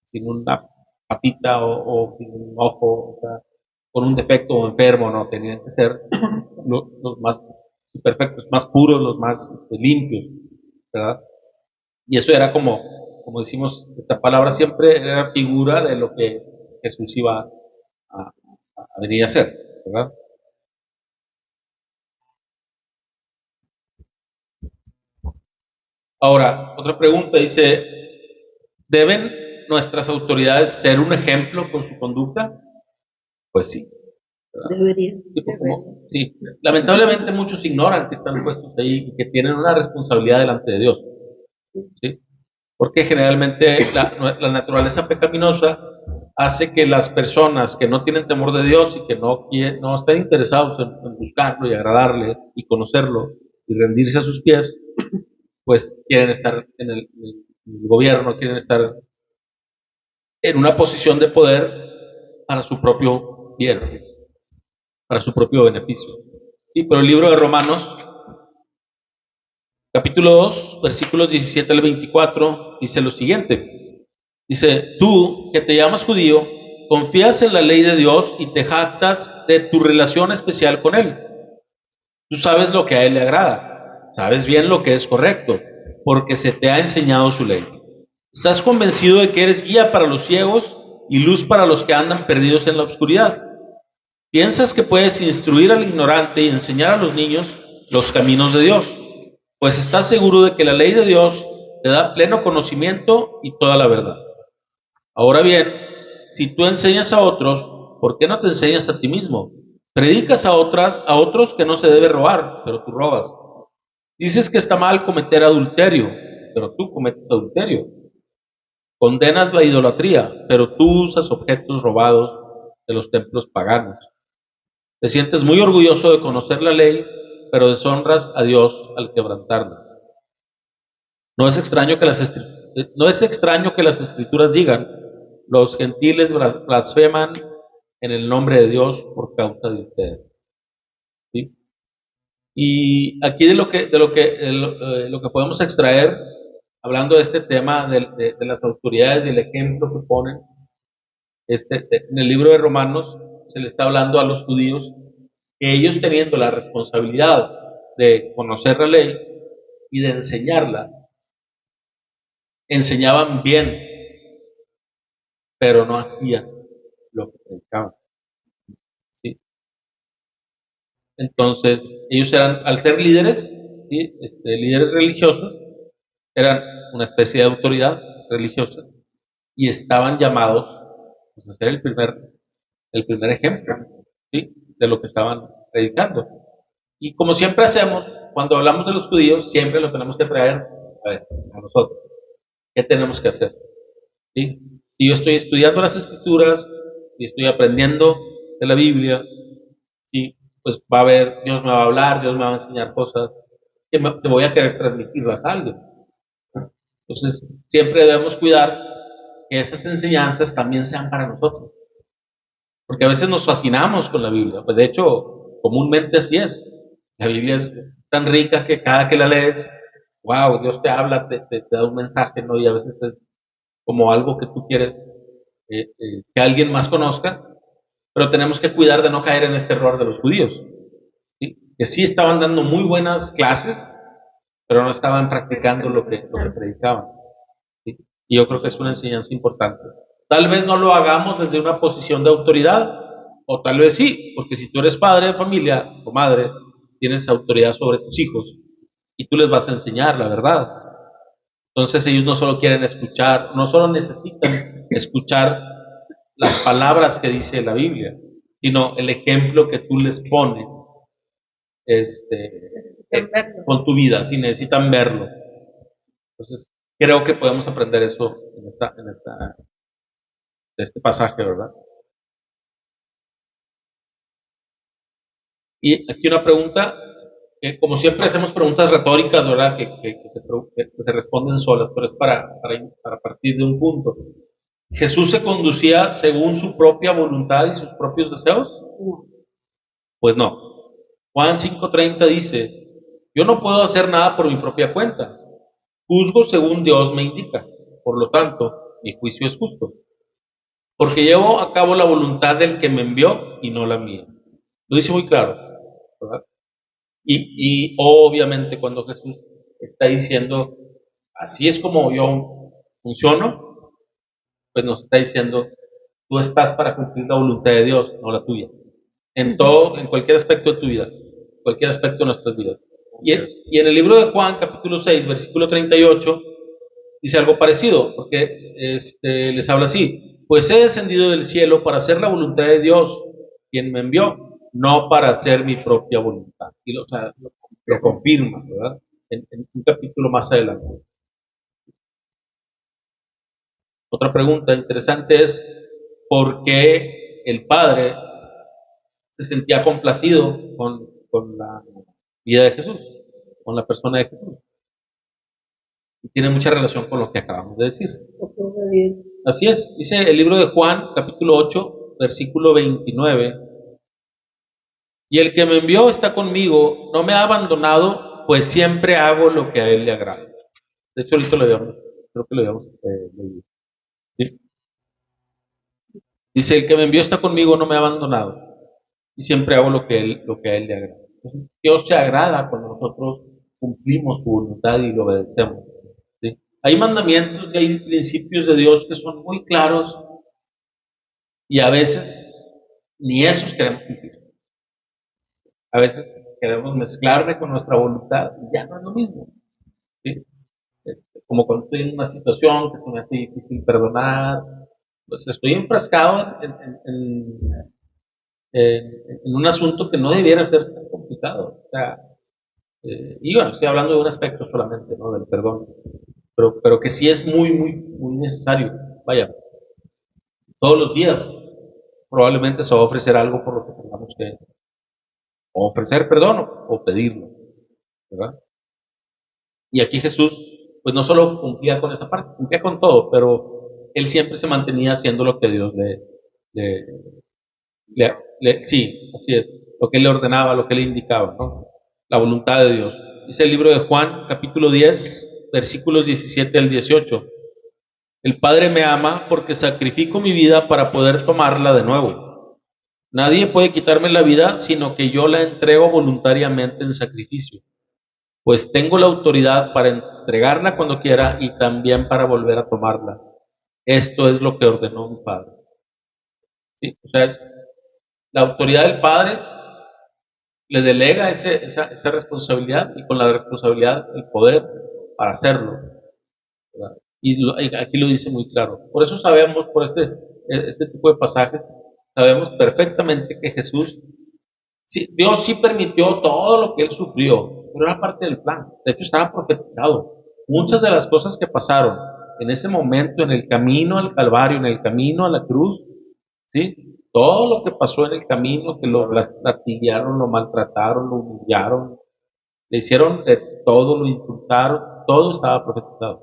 sin una patita o sin un ojo, o sea, con un defecto o enfermo, no, tenían que ser los más perfectos, más puros, los más limpios, ¿verdad? Y eso era como decimos, esta palabra siempre era figura de lo que Jesús iba a venir a hacer, ¿verdad? Ahora, otra pregunta dice, ¿deben nuestras autoridades ser un ejemplo con su conducta? Pues sí, ¿verdad? Debería. Sí, sí. Lamentablemente muchos ignoran que están puestos ahí y que tienen una responsabilidad delante de Dios, ¿sí? Porque generalmente la naturaleza pecaminosa hace que las personas que no tienen temor de Dios y que no están interesados en buscarlo y agradarle y conocerlo y rendirse a sus pies, pues quieren estar en el gobierno, quieren estar en una posición de poder para su propio bien, para su propio beneficio. Sí, pero el libro de Romanos, capítulo 2, versículos 17 al 24, dice lo siguiente. Dice, tú que te llamas judío, confías en la ley de Dios y te jactas de tu relación especial con Él. Tú sabes lo que a Él le agrada, sabes bien lo que es correcto, porque se te ha enseñado su ley. Estás convencido de que eres guía para los ciegos y luz para los que andan perdidos en la oscuridad. Piensas que puedes instruir al ignorante y enseñar a los niños los caminos de Dios, pues estás seguro de que la ley de Dios te da pleno conocimiento y toda la verdad. Ahora bien, si tú enseñas a otros, ¿por qué no te enseñas a ti mismo? Predicas a otros que no se debe robar, pero tú robas. Dices que está mal cometer adulterio, pero tú cometes adulterio. Condenas la idolatría, pero tú usas objetos robados de los templos paganos. Te sientes muy orgulloso de conocer la ley, pero deshonras a Dios al quebrantarla. No es extraño que las escrituras digan, los gentiles blasfeman en el nombre de Dios por causa de ustedes. ¿Sí? Y aquí lo que podemos extraer, hablando de este tema de las autoridades y el ejemplo que ponen, en el libro de Romanos se le está hablando a los judíos que ellos teniendo la responsabilidad de conocer la ley y de enseñarla, enseñaban bien, pero no hacían lo que predicaban. ¿Sí? Entonces, ellos eran, al ser líderes, ¿sí? Líderes religiosos, eran una especie de autoridad religiosa y estaban llamados, pues, a ser el primer ejemplo, ¿sí? De lo que estaban predicando. Y como siempre hacemos, cuando hablamos de los judíos, siempre lo tenemos que traer a nosotros. ¿Qué tenemos que hacer? ¿Sí? Si yo estoy estudiando las escrituras, si estoy aprendiendo de la Biblia, ¿sí? Pues va a haber, Dios me va a hablar, Dios me va a enseñar cosas que voy a querer transmitirlas a alguien. Entonces, siempre debemos cuidar que esas enseñanzas también sean para nosotros. Porque a veces nos fascinamos con la Biblia. Pues de hecho, comúnmente así es. La Biblia es tan rica que cada que la lees, wow, Dios te habla, te da un mensaje, ¿no? Y a veces es como algo que tú quieres que alguien más conozca, pero tenemos que cuidar de no caer en este error de los judíos, ¿sí? Que sí estaban dando muy buenas clases, pero no estaban practicando lo que predicaban. ¿Sí? Y yo creo que es una enseñanza importante. Tal vez no lo hagamos desde una posición de autoridad, o tal vez sí, porque si tú eres padre de familia o madre, tienes autoridad sobre tus hijos y tú les vas a enseñar la verdad. Entonces ellos no solo quieren escuchar, no solo necesitan escuchar las palabras que dice la Biblia, sino el ejemplo que tú les pones con tu vida, si necesitan verlo. Entonces, creo que podemos aprender eso de este pasaje, ¿verdad? Y aquí una pregunta, que como siempre hacemos preguntas retóricas, ¿verdad? Que se responden solas, pero es para partir de un punto. ¿Jesús se conducía según su propia voluntad y sus propios deseos? Pues no. Juan 5:30 dice, yo no puedo hacer nada por mi propia cuenta. Juzgo según Dios me indica. Por lo tanto, mi juicio es justo. Porque llevo a cabo la voluntad del que me envió y no la mía. Lo dice muy claro, ¿verdad? Y obviamente cuando Jesús está diciendo, así es como yo funciono, pues nos está diciendo, tú estás para cumplir la voluntad de Dios, no la tuya. En todo, en cualquier aspecto de tu vida, cualquier aspecto de nuestras vidas. Y en el libro de Juan, capítulo 6, versículo 38, dice algo parecido, porque les habla así, pues he descendido del cielo para hacer la voluntad de Dios, quien me envió, no para hacer mi propia voluntad. Y o sea, lo confirma, ¿verdad? En un capítulo más adelante. Otra pregunta interesante es, ¿por qué el Padre se sentía complacido con la vida de Jesús, con la persona de Jesús? Y tiene mucha relación con lo que acabamos de decir. Así es. Dice el libro de Juan, capítulo 8, versículo 29. Y el que me envió está conmigo, no me ha abandonado, pues siempre hago lo que a él le agrada. De hecho, ahorita lo habíamos, creo que lo habíamos leído. ¿Sí? Dice, el que me envió está conmigo, no me ha abandonado. Y siempre hago lo que a él le agrada. Entonces, Dios se agrada cuando nosotros cumplimos su voluntad y lo obedecemos. ¿Sí? Hay mandamientos y hay principios de Dios que son muy claros y a veces ni esos queremos cumplir. A veces queremos mezclarle con nuestra voluntad y ya no es lo mismo. ¿Sí? Como cuando estoy en una situación que se me hace difícil perdonar, pues estoy enfrascado en un asunto que no debiera ser tan complicado. O sea, y bueno, estoy hablando de un aspecto solamente, ¿no? Del perdón, pero que sí es muy, muy, muy necesario. Vaya, todos los días probablemente se va a ofrecer algo por lo que tengamos que ofrecer perdón o pedirlo, ¿verdad? Y aquí Jesús, pues no solo cumplía con esa parte, cumplía con todo, pero él siempre se mantenía haciendo lo que Dios le, sí, así es, lo que él le ordenaba, lo que él le indicaba, ¿no? La voluntad de Dios. Dice el libro de Juan, capítulo 10, versículos 17 al 18. El Padre me ama porque sacrifico mi vida para poder tomarla de nuevo. Nadie puede quitarme la vida, sino que yo la entrego voluntariamente en sacrificio, pues tengo la autoridad para entregarla cuando quiera y también para volver a tomarla. Esto es lo que ordenó mi Padre. ¿Sí? O sea, es la autoridad del Padre le delega esa responsabilidad y con la responsabilidad el poder para hacerlo, ¿verdad? Y aquí lo dice muy claro. Por eso sabemos, por este tipo de pasajes, sabemos perfectamente que Jesús, sí, Dios sí permitió todo lo que él sufrió, pero era parte del plan. De hecho, estaba profetizado. Muchas de las cosas que pasaron en ese momento, en el camino al Calvario, en el camino a la cruz, ¿sí? Todo lo que pasó en el camino, que lo latigaron, lo maltrataron, lo humillaron, le hicieron de todo, lo insultaron, todo estaba profetizado.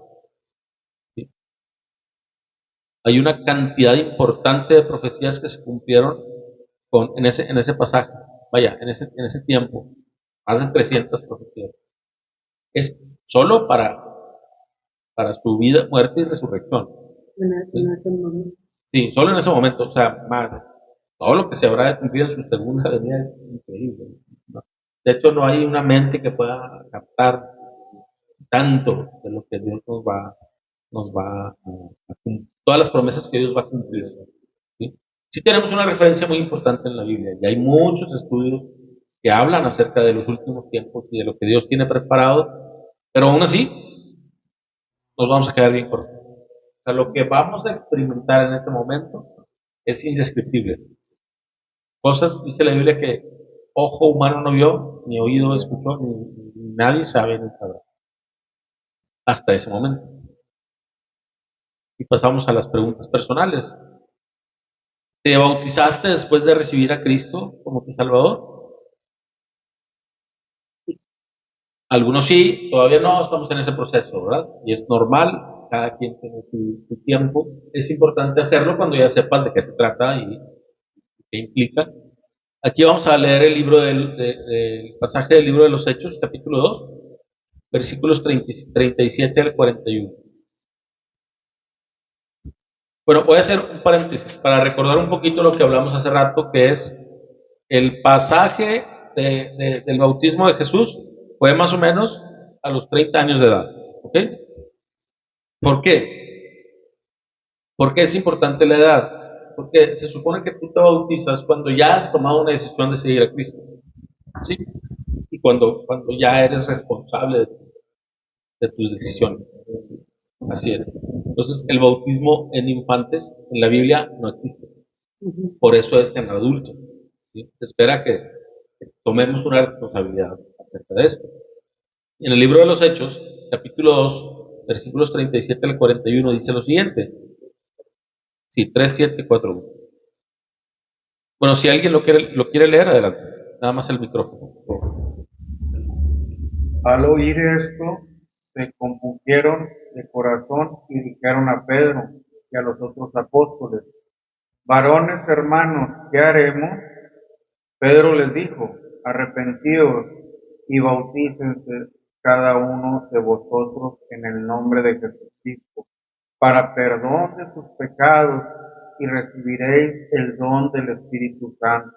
¿Sí? Hay una cantidad importante de profecías que se cumplieron en ese pasaje. Vaya, en ese tiempo, más de 300 profecías. Es solo para su vida, muerte y resurrección. ¿Sí? Sí, solo en ese momento, o sea, más. Todo lo que se habrá de cumplir en su segunda venida es increíble, ¿no? De hecho, no hay una mente que pueda captar tanto de lo que Dios nos va a cumplir, todas las promesas que Dios va a cumplir. ¿Sí? Sí tenemos una referencia muy importante en la Biblia y hay muchos estudios que hablan acerca de los últimos tiempos y de lo que Dios tiene preparado, pero aún así nos vamos a quedar bien cortos. O sea, lo que vamos a experimentar en ese momento es indescriptible. Cosas, dice la Biblia, que ojo humano no vio, ni oído escuchó, ni nadie sabe ni sabrá. Hasta ese momento. Y pasamos a las preguntas personales. ¿Te bautizaste después de recibir a Cristo como tu Salvador? Algunos sí, todavía no, estamos en ese proceso, ¿verdad? Y es normal, cada quien tiene su tiempo. Es importante hacerlo cuando ya sepas de qué se trata y qué implica. Aquí vamos a leer el libro del pasaje del libro de los Hechos, capítulo 2, versículos 37 al 41. Bueno, voy a hacer un paréntesis para recordar un poquito lo que hablamos hace rato, que es el pasaje del bautismo de Jesús fue más o menos a los 30 años de edad. ¿Ok? ¿Por qué? ¿Por qué es importante la edad? Porque se supone que tú te bautizas cuando ya has tomado una decisión de seguir a Cristo. ¿Sí? Y cuando ya eres responsable de tus decisiones. ¿Sí? Así es. Entonces, el bautismo en infantes en la Biblia no existe. Por eso es en adultos. ¿Sí? Se espera que tomemos una responsabilidad acerca de esto. En el libro de los Hechos, capítulo 2, versículos 37 al 41, dice lo siguiente. Sí, 3, 7, 4, 1. Bueno, si alguien lo quiere leer, adelante. Nada más el micrófono. Al oír esto, se compungieron de corazón y dijeron a Pedro y a los otros apóstoles: Varones hermanos, ¿qué haremos? Pedro les dijo: arrepentíos y bautícense cada uno de vosotros en el nombre de Jesucristo para perdón de sus pecados, y recibiréis el don del Espíritu Santo,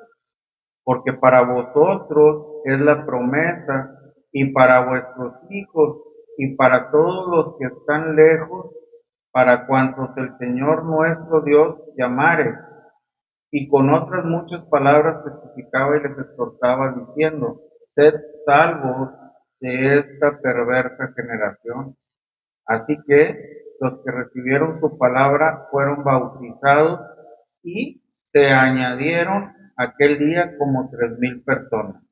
porque para vosotros es la promesa, y para vuestros hijos, y para todos los que están lejos, para cuantos el Señor nuestro Dios llamare. Y con otras muchas palabras testificaba y les exhortaba, diciendo: sed salvos de esta perversa generación. Así que los que recibieron su palabra fueron bautizados, y se añadieron aquel día como 3,000 personas.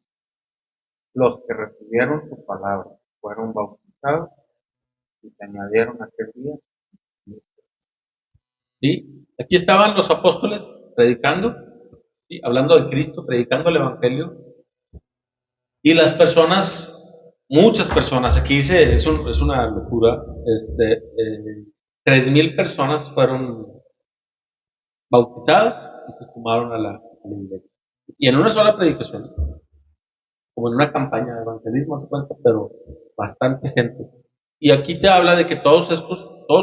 Los que recibieron su palabra fueron bautizados, y se añadieron aquel día. ¿Sí? Aquí estaban los apóstoles predicando, ¿sí? Hablando de Cristo, predicando el Evangelio, y las personas, muchas personas, aquí dice, es una locura, 3,000 personas fueron bautizadas y se sumaron a la iglesia. Y en una sola predicación, como en una campaña de evangelismo, se cuenta, pero bastante gente. Y aquí te habla de que todos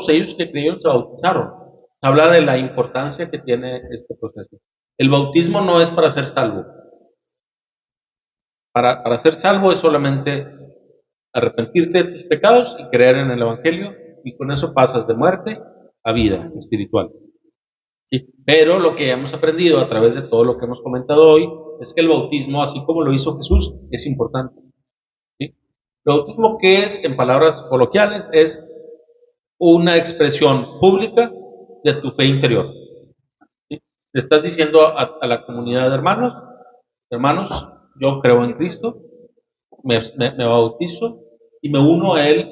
ellos que creyeron se bautizaron. Habla de la importancia que tiene este proceso. El bautismo no es para ser salvo. Para ser salvo es solamente arrepentirte de tus pecados y creer en el Evangelio, y con eso pasas de muerte a vida espiritual. ¿Sí? Pero lo que hemos aprendido a través de todo lo que hemos comentado hoy es que el bautismo, así como lo hizo Jesús, es importante. ¿Sí? El bautismo, ¿qué es? En palabras coloquiales, es una expresión pública de tu fe interior. ¿Sí? Le estás diciendo a la comunidad de hermanos, yo creo en Cristo, me bautizo y me uno a Él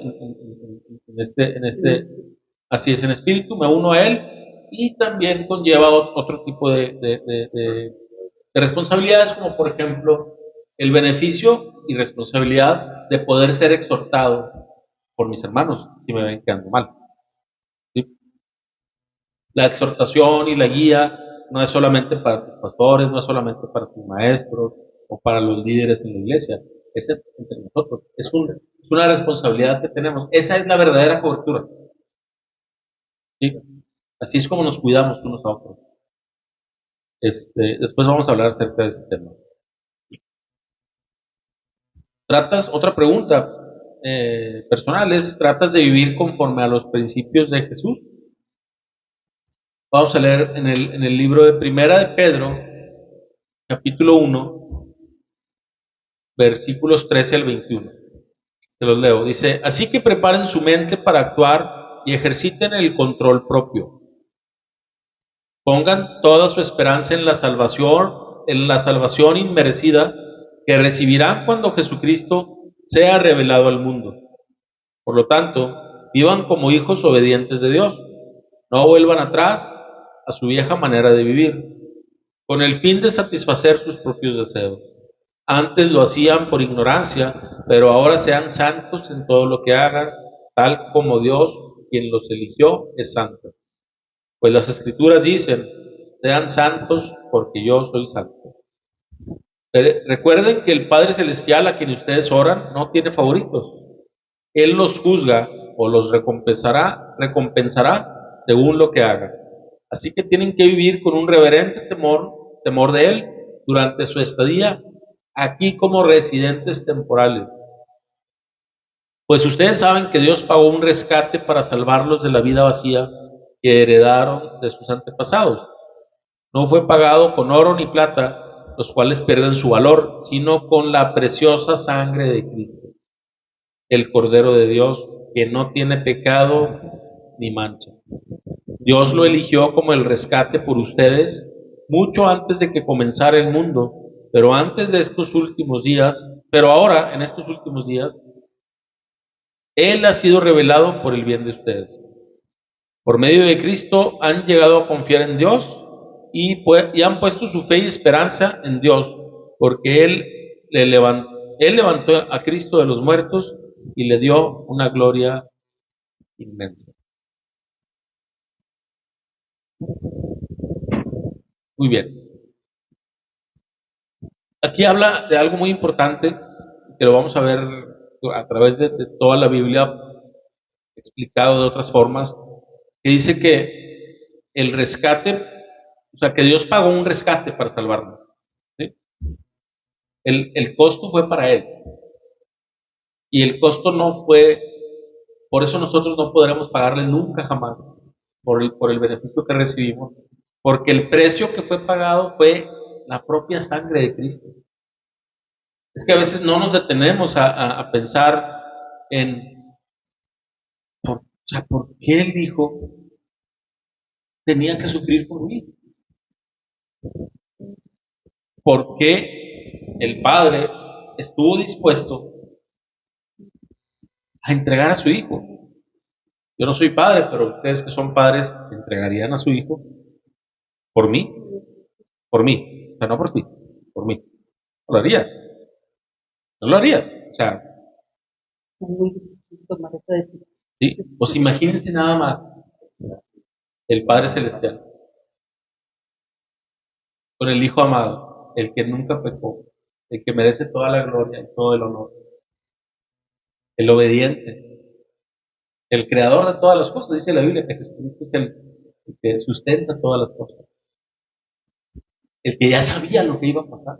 así es, en espíritu, me uno a Él, y también conlleva otro tipo de responsabilidades, como por ejemplo el beneficio y responsabilidad de poder ser exhortado por mis hermanos si me ven que ando mal. ¿Sí? La exhortación y la guía no es solamente para tus pastores, no es solamente para tus maestros o para los líderes en la iglesia, es entre nosotros, es una responsabilidad que tenemos. Esa es la verdadera cobertura. ¿Sí? Así es como nos cuidamos unos a otros. Después vamos a hablar acerca de ese tema. Otra pregunta personal es, ¿tratas de vivir conforme a los principios de Jesús? Vamos a leer en el libro de Primera de Pedro, capítulo 1, versículos 13 al 21. Se los leo. Dice: así que preparen su mente para actuar y ejerciten el control propio. Pongan toda su esperanza en la salvación inmerecida que recibirán cuando Jesucristo sea revelado al mundo. Por lo tanto, vivan como hijos obedientes de Dios. No vuelvan atrás a su vieja manera de vivir, con el fin de satisfacer sus propios deseos. Antes lo hacían por ignorancia, pero ahora sean santos en todo lo que hagan, tal como Dios, quien los eligió, es santo. Pues las Escrituras dicen: sean santos porque yo soy santo. Recuerden que el Padre Celestial, a quien ustedes oran, no tiene favoritos. Él los juzga o los recompensará según lo que hagan. Así que tienen que vivir con un reverente temor de Él durante su estadía aquí como residentes temporales. Pues ustedes saben que Dios pagó un rescate para salvarlos de la vida vacía que heredaron de sus antepasados. No fue pagado con oro ni plata, los cuales pierden su valor, sino con la preciosa sangre de Cristo, el Cordero de Dios, que no tiene pecado ni mancha. Dios lo eligió como el rescate por ustedes mucho antes de que comenzara el mundo, pero ahora, en estos últimos días, Él ha sido revelado por el bien de ustedes. Por medio de Cristo han llegado a confiar en Dios y han puesto su fe y esperanza en Dios, porque Él levantó a Cristo de los muertos y le dio una gloria inmensa. Muy bien. Aquí habla de algo muy importante que lo vamos a ver a través de toda la Biblia explicado de otras formas, que dice que el rescate, o sea, que Dios pagó un rescate para salvarnos. ¿Sí? El costo fue para Él. Y el costo no fue, por eso nosotros no podremos pagarle nunca jamás por el beneficio que recibimos, porque el precio que fue pagado fue la propia sangre de Cristo. Es que a veces no nos detenemos a pensar en, o sea, ¿por qué el Hijo tenía que sufrir por mí? ¿Por qué el Padre estuvo dispuesto a entregar a su Hijo? Yo no soy padre, pero ustedes que son padres, ¿entregarían a su Hijo por mí? Por mí. O sea, no por ti, por mí. ¿No lo harías? ¿No lo harías? O sea, Es muy difícil tomar esa decisión. ¿sí? Pues imagínense nada más el Padre Celestial con el Hijo amado, el que nunca pecó, el que merece toda la gloria y todo el honor, el obediente, el creador de todas las cosas. Dice la Biblia que Jesucristo es el que sustenta todas las cosas, el que ya sabía lo que iba a pasar,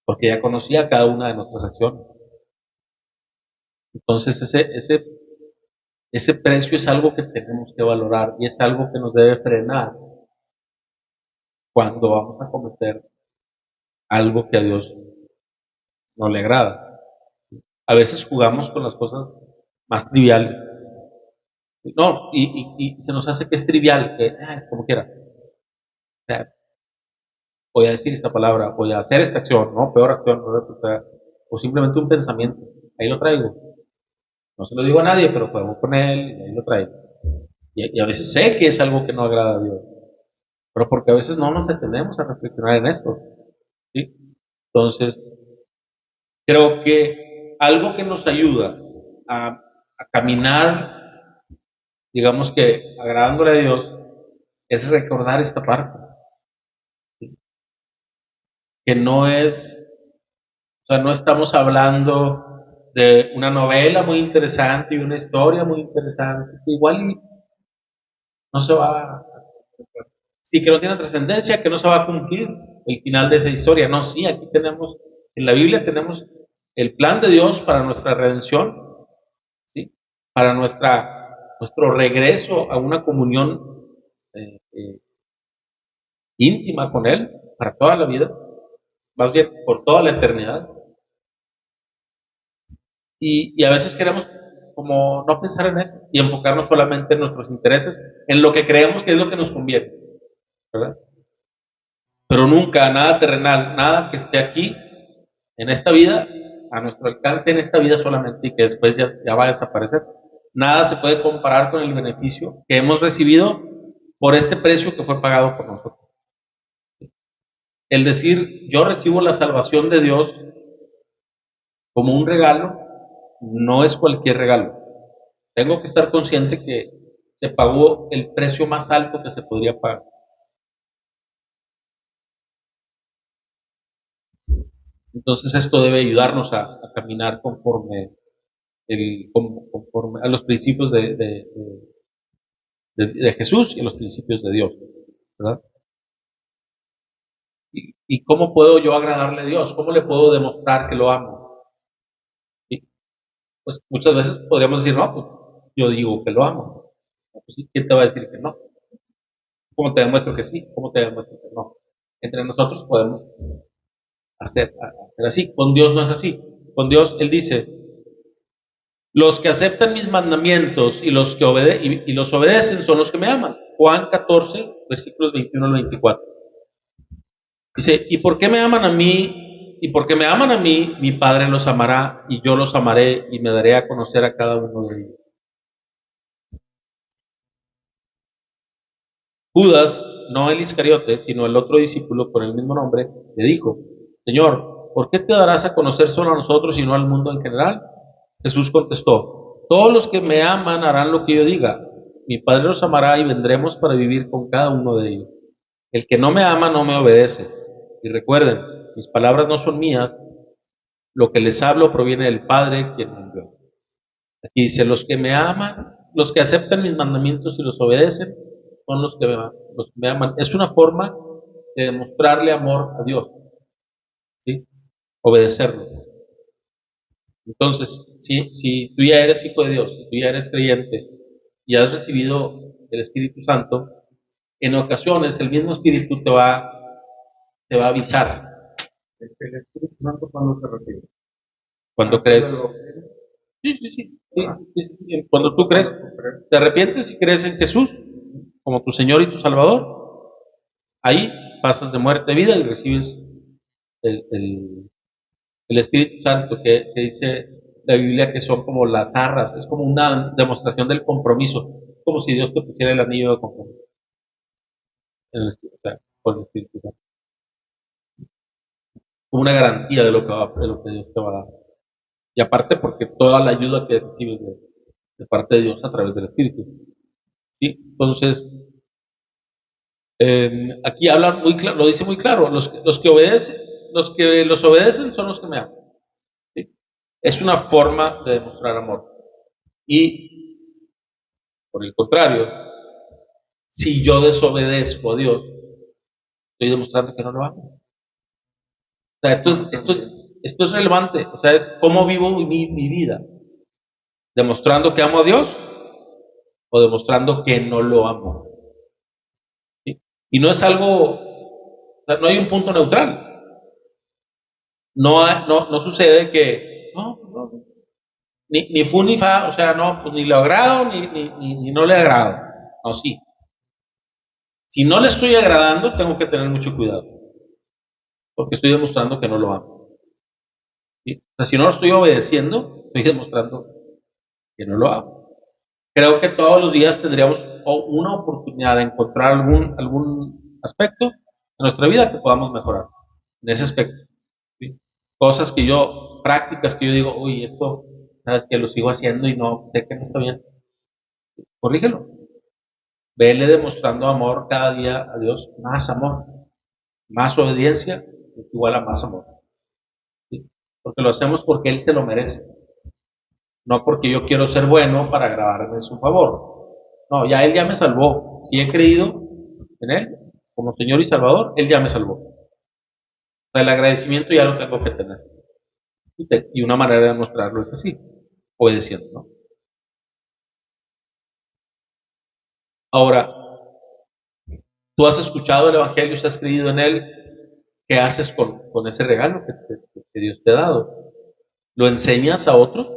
porque ya conocía cada una de nuestras acciones. Entonces ese precio es algo que tenemos que valorar y es algo que nos debe frenar cuando vamos a cometer algo que a Dios no le agrada. A veces jugamos con las cosas más triviales. No, y se nos hace que es trivial, que como quiera. O sea, voy a decir esta palabra, voy a hacer esta acción, ¿no? Peor acción, no resulta, o simplemente un pensamiento. Ahí lo traigo. No se lo digo a nadie, pero juego con él y ahí lo traigo. Y a veces sé que es algo que no agrada a Dios, pero porque a veces no nos detenemos a reflexionar en esto. ¿Sí? Entonces, creo que algo que nos ayuda a caminar, digamos que agradándole a Dios, es recordar esta parte, ¿sí? Que no es, o sea, no estamos hablando de una novela muy interesante y una historia muy interesante, que igual no se va, sí que no tiene trascendencia, que no se va a cumplir el final de esa historia. No, sí, aquí tenemos, en la Biblia tenemos el plan de Dios para nuestra redención, ¿sí? Para nuestro regreso a una comunión eh, eh, íntima con Él para toda la vida, más bien por toda la eternidad. Y a veces queremos como no pensar en eso y enfocarnos solamente en nuestros intereses, en lo que creemos que es lo que nos conviene, ¿verdad? Pero nunca nada terrenal, nada que esté aquí en esta vida, a nuestro alcance en esta vida solamente y que después ya va a desaparecer. Nada se puede comparar con el beneficio que hemos recibido por este precio que fue pagado por nosotros. El decir, yo recibo la salvación de Dios como un regalo, no es cualquier regalo. Tengo que estar consciente que se pagó el precio más alto que se podría pagar. Entonces esto debe ayudarnos a caminar conforme a los principios de Jesús y a los principios de Dios, ¿verdad? ¿Y cómo puedo yo agradarle a Dios? ¿Cómo le puedo demostrar que lo amo? Y pues muchas veces podríamos decir, no, pues yo digo que lo amo. No, pues, sí, ¿quién te va a decir que no? ¿Cómo te demuestro que sí? ¿Cómo te demuestro que no? Entre nosotros podemos hacer así. Con Dios no es así. Con Dios, Él dice, los que aceptan mis mandamientos y los obedecen son los que me aman. Juan 14, versículos 21 al 24. Dice, ¿y por qué me aman a mí? Y porque me aman a mí, mi Padre los amará y yo los amaré y me daré a conocer a cada uno de ellos. Judas, no el Iscariote, sino el otro discípulo con el mismo nombre, le dijo, Señor, ¿por qué te darás a conocer solo a nosotros y no al mundo en general? Jesús contestó, todos los que me aman harán lo que yo diga, mi Padre los amará y vendremos para vivir con cada uno de ellos. El que no me ama no me obedece. Y recuerden, mis palabras no son mías, lo que les hablo proviene del Padre quien me envió. Aquí dice, los que me aman, los que aceptan mis mandamientos y los obedecen, son los que me aman. Es una forma de demostrarle amor a Dios, ¿sí? Obedecerlo. Entonces, si tú ya eres hijo de Dios, si tú ya eres creyente y has recibido el Espíritu Santo, en ocasiones el mismo Espíritu te va a avisar El Espíritu Santo cuando se recibe. cuando Antes crees. del bautismo. Sí. Cuando tú crees, te arrepientes y crees en Jesús como tu Señor y tu Salvador, ahí pasas de muerte a vida y recibes el Espíritu Santo que dice la Biblia que son como las arras, es como una demostración del compromiso, como si Dios te pusiera el anillo de compromiso en el Espíritu, o sea, con el Espíritu Santo, como una garantía de lo que Dios te va a dar. Y aparte porque toda la ayuda que recibes de parte de Dios a través del Espíritu. ¿Sí? Entonces, aquí habla muy claro, lo dice muy claro, los que obedecen, los que los obedecen son los que me aman. ¿Sí? Es una forma de demostrar amor. Y por el contrario, si yo desobedezco a Dios, estoy demostrando que no lo amo. O sea, esto es relevante. O sea, es cómo vivo mi vida. Demostrando que amo a Dios o demostrando que no lo amo. ¿Sí? Y no es algo, o sea, no hay un punto neutral. No sucede que, no, ni fu ni fa, o sea, no, pues ni le agrado ni no le agrado. No, sí. Si no le estoy agradando, tengo que tener mucho cuidado, porque estoy demostrando que no lo amo. ¿Sí? O sea, si no lo estoy obedeciendo, estoy demostrando que no lo amo. Creo que todos los días tendríamos una oportunidad de encontrar algún aspecto de nuestra vida que podamos mejorar en ese aspecto. ¿Sí? Cosas prácticas que yo digo, uy, esto, sabes que lo sigo haciendo y no, sé que no está bien. Corrígelo. Vele demostrando amor cada día a Dios, más amor, más obediencia, es igual a más amor. ¿Sí? Porque lo hacemos porque Él se lo merece, no porque yo quiero ser bueno para agradarme en su favor. No, ya Él ya me salvó. Si he creído en Él como Señor y Salvador, Él ya me salvó. O sea, el agradecimiento ya lo tengo que tener. Y una manera de demostrarlo es así, obedeciendo, ¿no? Ahora, tú has escuchado el Evangelio, has creído en Él, ¿qué haces con ese regalo que Dios te ha dado? ¿Lo enseñas a otros?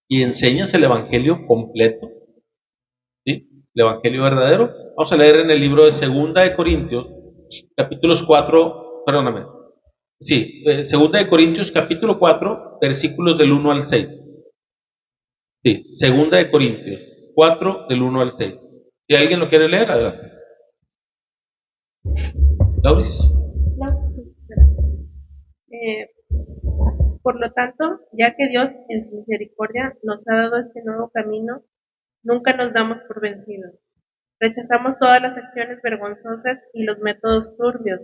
¿Y enseñas el Evangelio completo? ¿Sí? El Evangelio verdadero. Vamos a leer en el libro de Segunda de Corintios, capítulos 4, perdóname. Sí, Segunda de Corintios, capítulo 4, versículos del 1 al 6. Sí, Segunda de Corintios 4, del 1 al 6. Si alguien lo quiere leer, adelante. Lauris. No, eh, por lo tanto, ya que Dios en su misericordia nos ha dado este nuevo camino, nunca nos damos por vencidos. Rechazamos todas las acciones vergonzosas y los métodos turbios.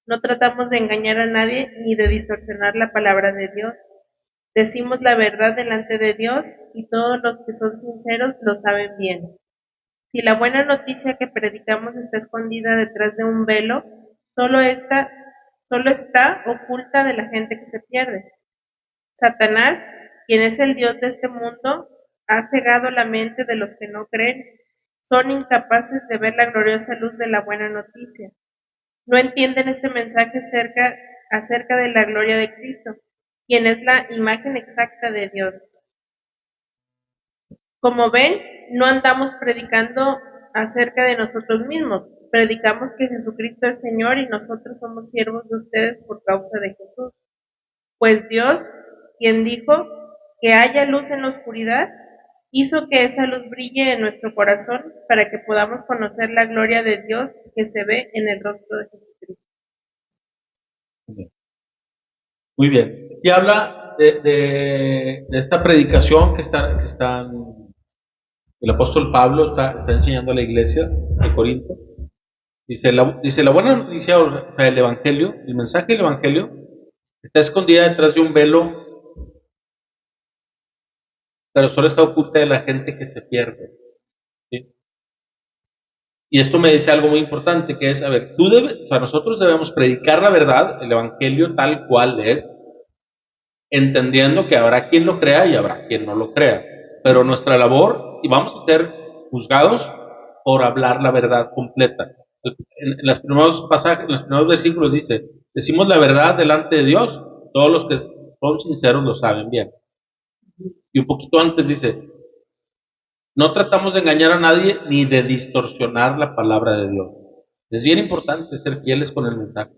No tratamos de engañar a nadie ni de distorsionar la palabra de Dios. Decimos la verdad delante de Dios y todos los que son sinceros lo saben bien. Si la buena noticia que predicamos está escondida detrás de un velo, solo esta, solo está oculta de la gente que se pierde. Satanás, quien es el Dios de este mundo, ha cegado la mente de los que no creen. Son incapaces de ver la gloriosa luz de la buena noticia. No entienden este mensaje acerca de la gloria de Cristo, quien es la imagen exacta de Dios. Como ven, no andamos predicando acerca de nosotros mismos. Predicamos que Jesucristo es Señor y nosotros somos siervos de ustedes por causa de Jesús. Pues Dios, quien dijo que haya luz en la oscuridad, hizo que esa luz brille en nuestro corazón para que podamos conocer la gloria de Dios que se ve en el rostro de Jesucristo. Muy bien. Y habla de esta predicación que están El apóstol Pablo está enseñando a la iglesia de Corinto. Dice la buena noticia, o sea, el evangelio, el mensaje del evangelio, está escondida detrás de un velo, pero solo está oculta de la gente que se pierde. ¿Sí? Y esto me dice algo muy importante, que es, a ver, nosotros debemos predicar la verdad, el evangelio tal cual es, entendiendo que habrá quien lo crea y habrá quien no lo crea. Pero nuestra labor, y vamos a ser juzgados por hablar la verdad completa. En los primeros pasajes, en los primeros versículos dice, decimos la verdad delante de Dios, todos los que son sinceros lo saben bien. Y un poquito antes dice, no tratamos de engañar a nadie ni de distorsionar la palabra de Dios. Es bien importante ser fieles con el mensaje,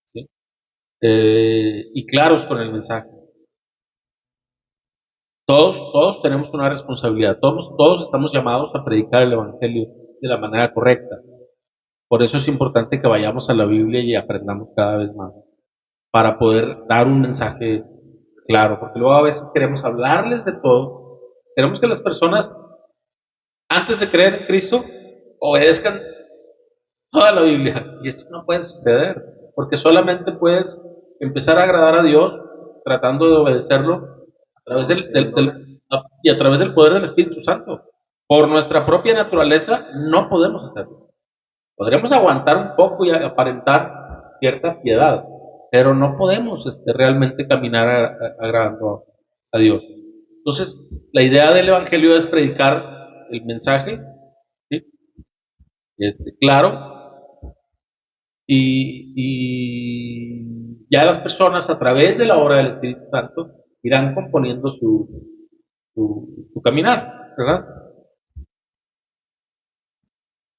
¿sí? Y claros con el mensaje. Todos tenemos una responsabilidad, todos estamos llamados a predicar el Evangelio de la manera correcta. Por eso es importante que vayamos a la Biblia y aprendamos cada vez más, para poder dar un mensaje claro, porque luego a veces queremos hablarles de todo, queremos que las personas, antes de creer en Cristo, obedezcan toda la Biblia, y eso no puede suceder, porque solamente puedes empezar a agradar a Dios tratando de obedecerlo a través y a través del poder del Espíritu Santo. Por nuestra propia naturaleza no podemos hacerlo. Podríamos aguantar un poco y aparentar cierta piedad, pero no podemos realmente caminar agradando a Dios. Entonces, la idea del Evangelio es predicar el mensaje, ¿sí? Claro, y ya las personas a través de la obra del Espíritu Santo irán componiendo su caminar, ¿verdad?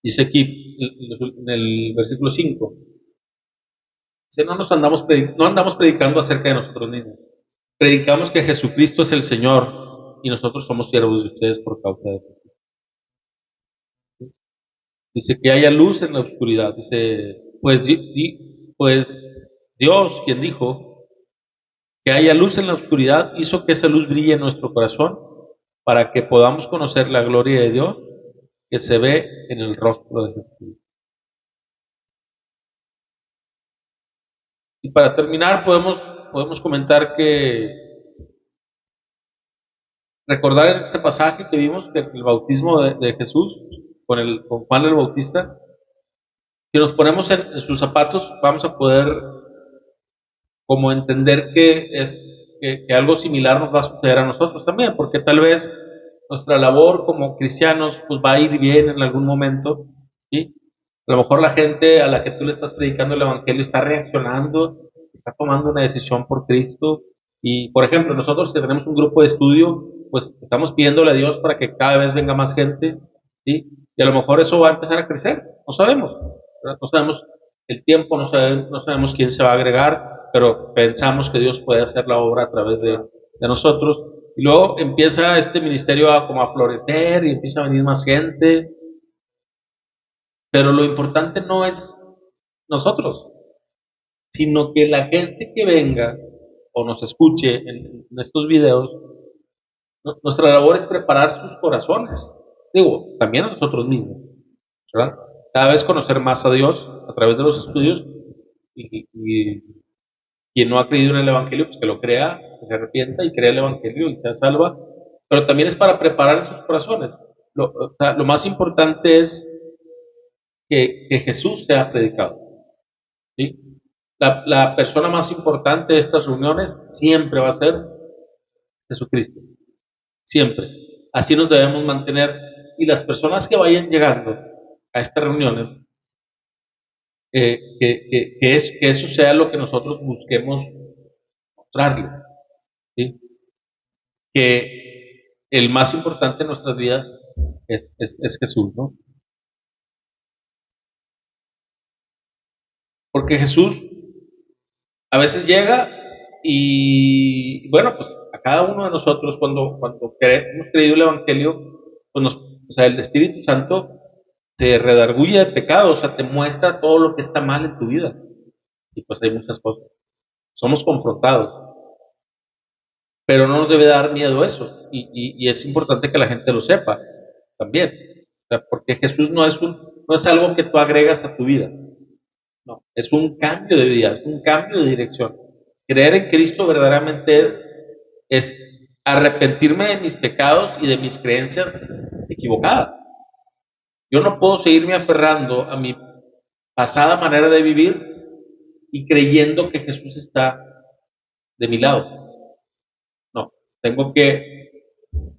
Dice aquí en el versículo 5, dice, no andamos predicando acerca de nosotros mismos, predicamos que Jesucristo es el Señor y nosotros somos siervos de ustedes por causa de Jesús. Dice que haya luz en la oscuridad, dice, pues Dios, quien dijo que haya luz en la oscuridad, hizo que esa luz brille en nuestro corazón para que podamos conocer la gloria de Dios que se ve en el rostro de Jesús. Y para terminar, podemos comentar que recordar en este pasaje que vimos que el bautismo de Jesús con Juan el Bautista, si nos ponemos en sus zapatos, vamos a poder como entender que algo similar nos va a suceder a nosotros también, porque tal vez nuestra labor como cristianos pues va a ir bien en algún momento, ¿sí? A lo mejor la gente a la que tú le estás predicando el evangelio está reaccionando, está tomando una decisión por Cristo, y por ejemplo nosotros que tenemos un grupo de estudio, pues estamos pidiéndole a Dios para que cada vez venga más gente, ¿sí? Y a lo mejor eso va a empezar a crecer, no sabemos, ¿verdad? No sabemos el tiempo, no sabemos quién se va a agregar, pero pensamos que Dios puede hacer la obra a través de nosotros. Y luego empieza este ministerio como a florecer y empieza a venir más gente, pero lo importante no es nosotros, sino que la gente que venga o nos escuche en estos videos, nuestra labor es preparar sus corazones, digo, también a nosotros mismos, ¿verdad? Cada vez conocer más a Dios a través de los estudios y quien no ha creído en el Evangelio, pues que lo crea, que se arrepienta y crea el Evangelio y sea salva, pero también es para preparar sus corazones. O sea, lo más importante es que Jesús sea predicado, ¿sí? La persona más importante de estas reuniones siempre va a ser Jesucristo, siempre. Así nos debemos mantener y las personas que vayan llegando a estas reuniones, que eso sea lo que nosotros busquemos mostrarles, ¿sí? Que el más importante en nuestras vidas es Jesús, ¿no? Porque Jesús a veces llega y, bueno, pues a cada uno de nosotros cuando hemos creído el Evangelio, pues o sea, el Espíritu Santo te redarguye de pecado, o sea, te muestra todo lo que está mal en tu vida. Y pues hay muchas cosas. Somos confrontados, pero no nos debe dar miedo eso. Y es importante que la gente lo sepa. también. O sea, porque Jesús no es algo que tú agregas a tu vida. No, es un cambio de vida, es un cambio de dirección. Creer en Cristo verdaderamente es arrepentirme de mis pecados y de mis creencias equivocadas. Yo no puedo seguirme aferrando a mi pasada manera de vivir y creyendo que Jesús está de mi lado. No, tengo que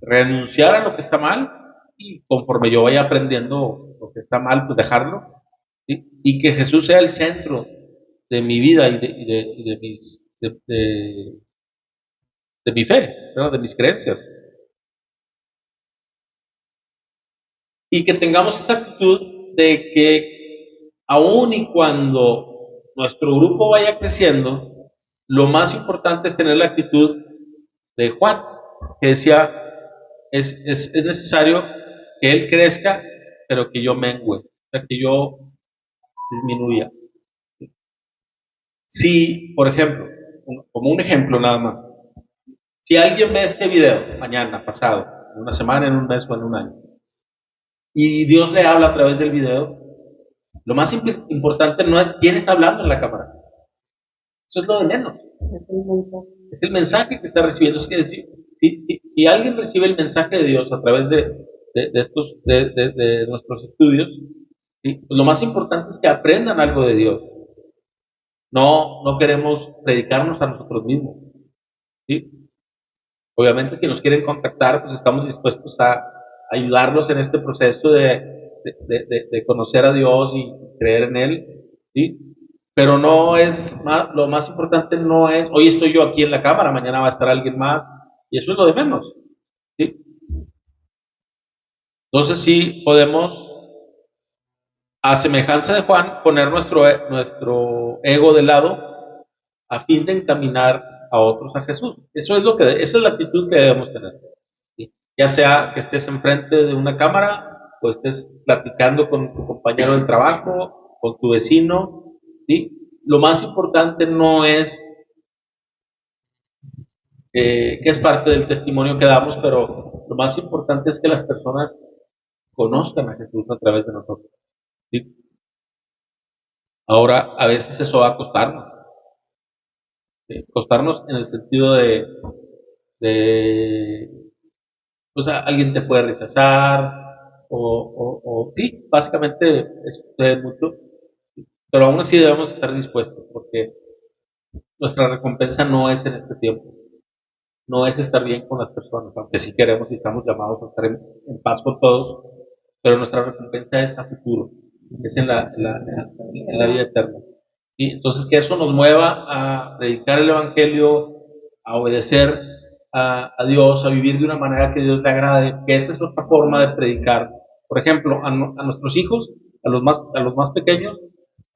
renunciar a lo que está mal y conforme yo vaya aprendiendo lo que está mal, pues dejarlo, ¿sí? Y que Jesús sea el centro de mi vida de mi fe, ¿no? De mis creencias. Y que tengamos esa actitud de que aun y cuando nuestro grupo vaya creciendo, lo más importante es tener la actitud de Juan, que decía, es necesario que él crezca, pero que yo mengüe, o sea, que yo disminuya. Si, por ejemplo, como un ejemplo nada más, si alguien ve este video mañana, pasado, en una semana, en un mes o en un año, y Dios le habla a través del video, lo más importante no es quién está hablando en la cámara. Eso es lo de menos. Es el mensaje que está recibiendo. Es que si alguien recibe el mensaje de Dios a través de nuestros estudios, ¿sí? Pues lo más importante es que aprendan algo de Dios. No queremos predicarnos a nosotros mismos. ¿Sí? Obviamente, si nos quieren contactar, pues estamos dispuestos a ayudarlos en este proceso de conocer a Dios y creer en Él, ¿sí? Pero no es lo más importante no es, hoy estoy yo aquí en la cámara, mañana va a estar alguien más, y eso es lo de menos, ¿sí? Entonces sí podemos, a semejanza de Juan, poner nuestro ego de lado a fin de encaminar a otros a Jesús. Esa es la actitud que debemos tener. ¿Sí? Ya sea que estés enfrente de una cámara o estés platicando con tu compañero del trabajo, con tu vecino, ¿sí? Lo más importante no es que es parte del testimonio que damos, pero lo más importante es que las personas conozcan a Jesús a través de nosotros. ¿Sí? Ahora, a veces eso va a costarnos. ¿Sí? Costarnos en el sentido de pues alguien te puede rechazar, sí, básicamente eso sucede mucho, pero aún así debemos estar dispuestos, porque nuestra recompensa no es en este tiempo, no es estar bien con las personas, aunque sí queremos y estamos llamados a estar en paz con todos, pero nuestra recompensa es a futuro, es en la vida eterna. ¿Sí? Entonces, que eso nos mueva a predicar el Evangelio, a obedecer a Dios, a vivir de una manera que Dios le agrade, que esa es otra forma de predicar. Por ejemplo, a nuestros hijos, a los más pequeños,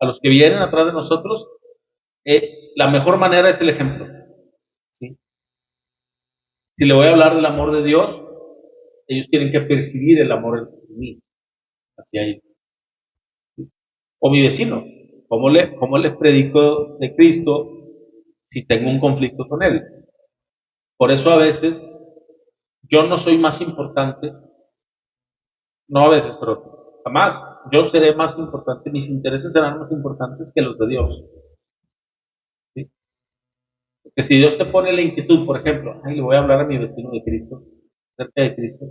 a los que vienen atrás de nosotros, la mejor manera es el ejemplo. ¿Sí? Si le voy a hablar del amor de Dios, ellos tienen que percibir el amor en mí, hacia ellos. O mi vecino, ¿cómo le predico de Cristo si tengo un conflicto con él? Por eso a veces yo no soy más importante, no a veces, pero jamás, yo seré más importante, mis intereses serán más importantes que los de Dios. ¿Sí? Porque si Dios te pone la inquietud, por ejemplo, le voy a hablar a mi vecino de Cristo, cerca de Cristo,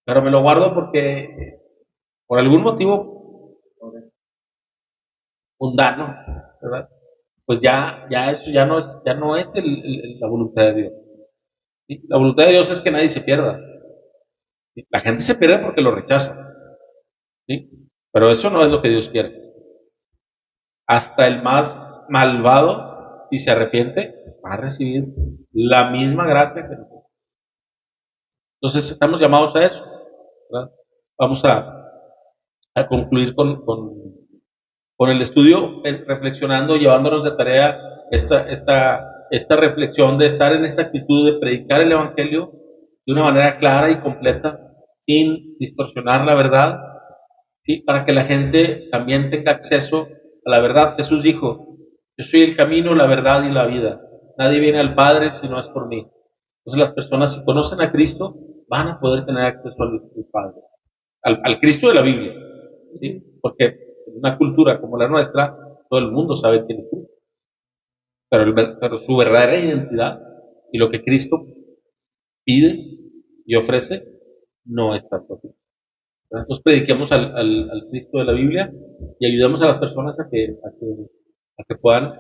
pero me lo guardo porque por algún motivo mundano, ¿verdad? Pues ya eso ya no es la voluntad de Dios. ¿Sí? La voluntad de Dios es que nadie se pierda. ¿Sí? La gente se pierde porque lo rechaza, ¿sí? Pero eso no es lo que Dios quiere. Hasta el más malvado, si se arrepiente, va a recibir la misma gracia que nosotros. Entonces estamos llamados a eso, ¿verdad? Vamos a concluir con el estudio, reflexionando, llevándonos de tarea esta reflexión de estar en esta actitud de predicar el Evangelio de una manera clara y completa, sin distorsionar la verdad, ¿sí? Para que la gente también tenga acceso a la verdad. Jesús dijo, yo soy el camino, la verdad y la vida. Nadie viene al Padre si no es por mí. Entonces las personas, si conocen a Cristo, van a poder tener acceso al Padre. al Cristo de la Biblia, ¿sí? Porque en una cultura como la nuestra, todo el mundo sabe quién es Cristo, pero su verdadera identidad y lo que Cristo pide y ofrece no es tanto así. Entonces prediquemos al Cristo de la Biblia y ayudemos a las personas a que puedan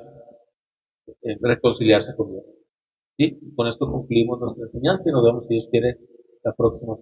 reconciliarse con Dios. ¿Sí? Con esto concluimos nuestra enseñanza y nos vemos, si Dios quiere, la próxima.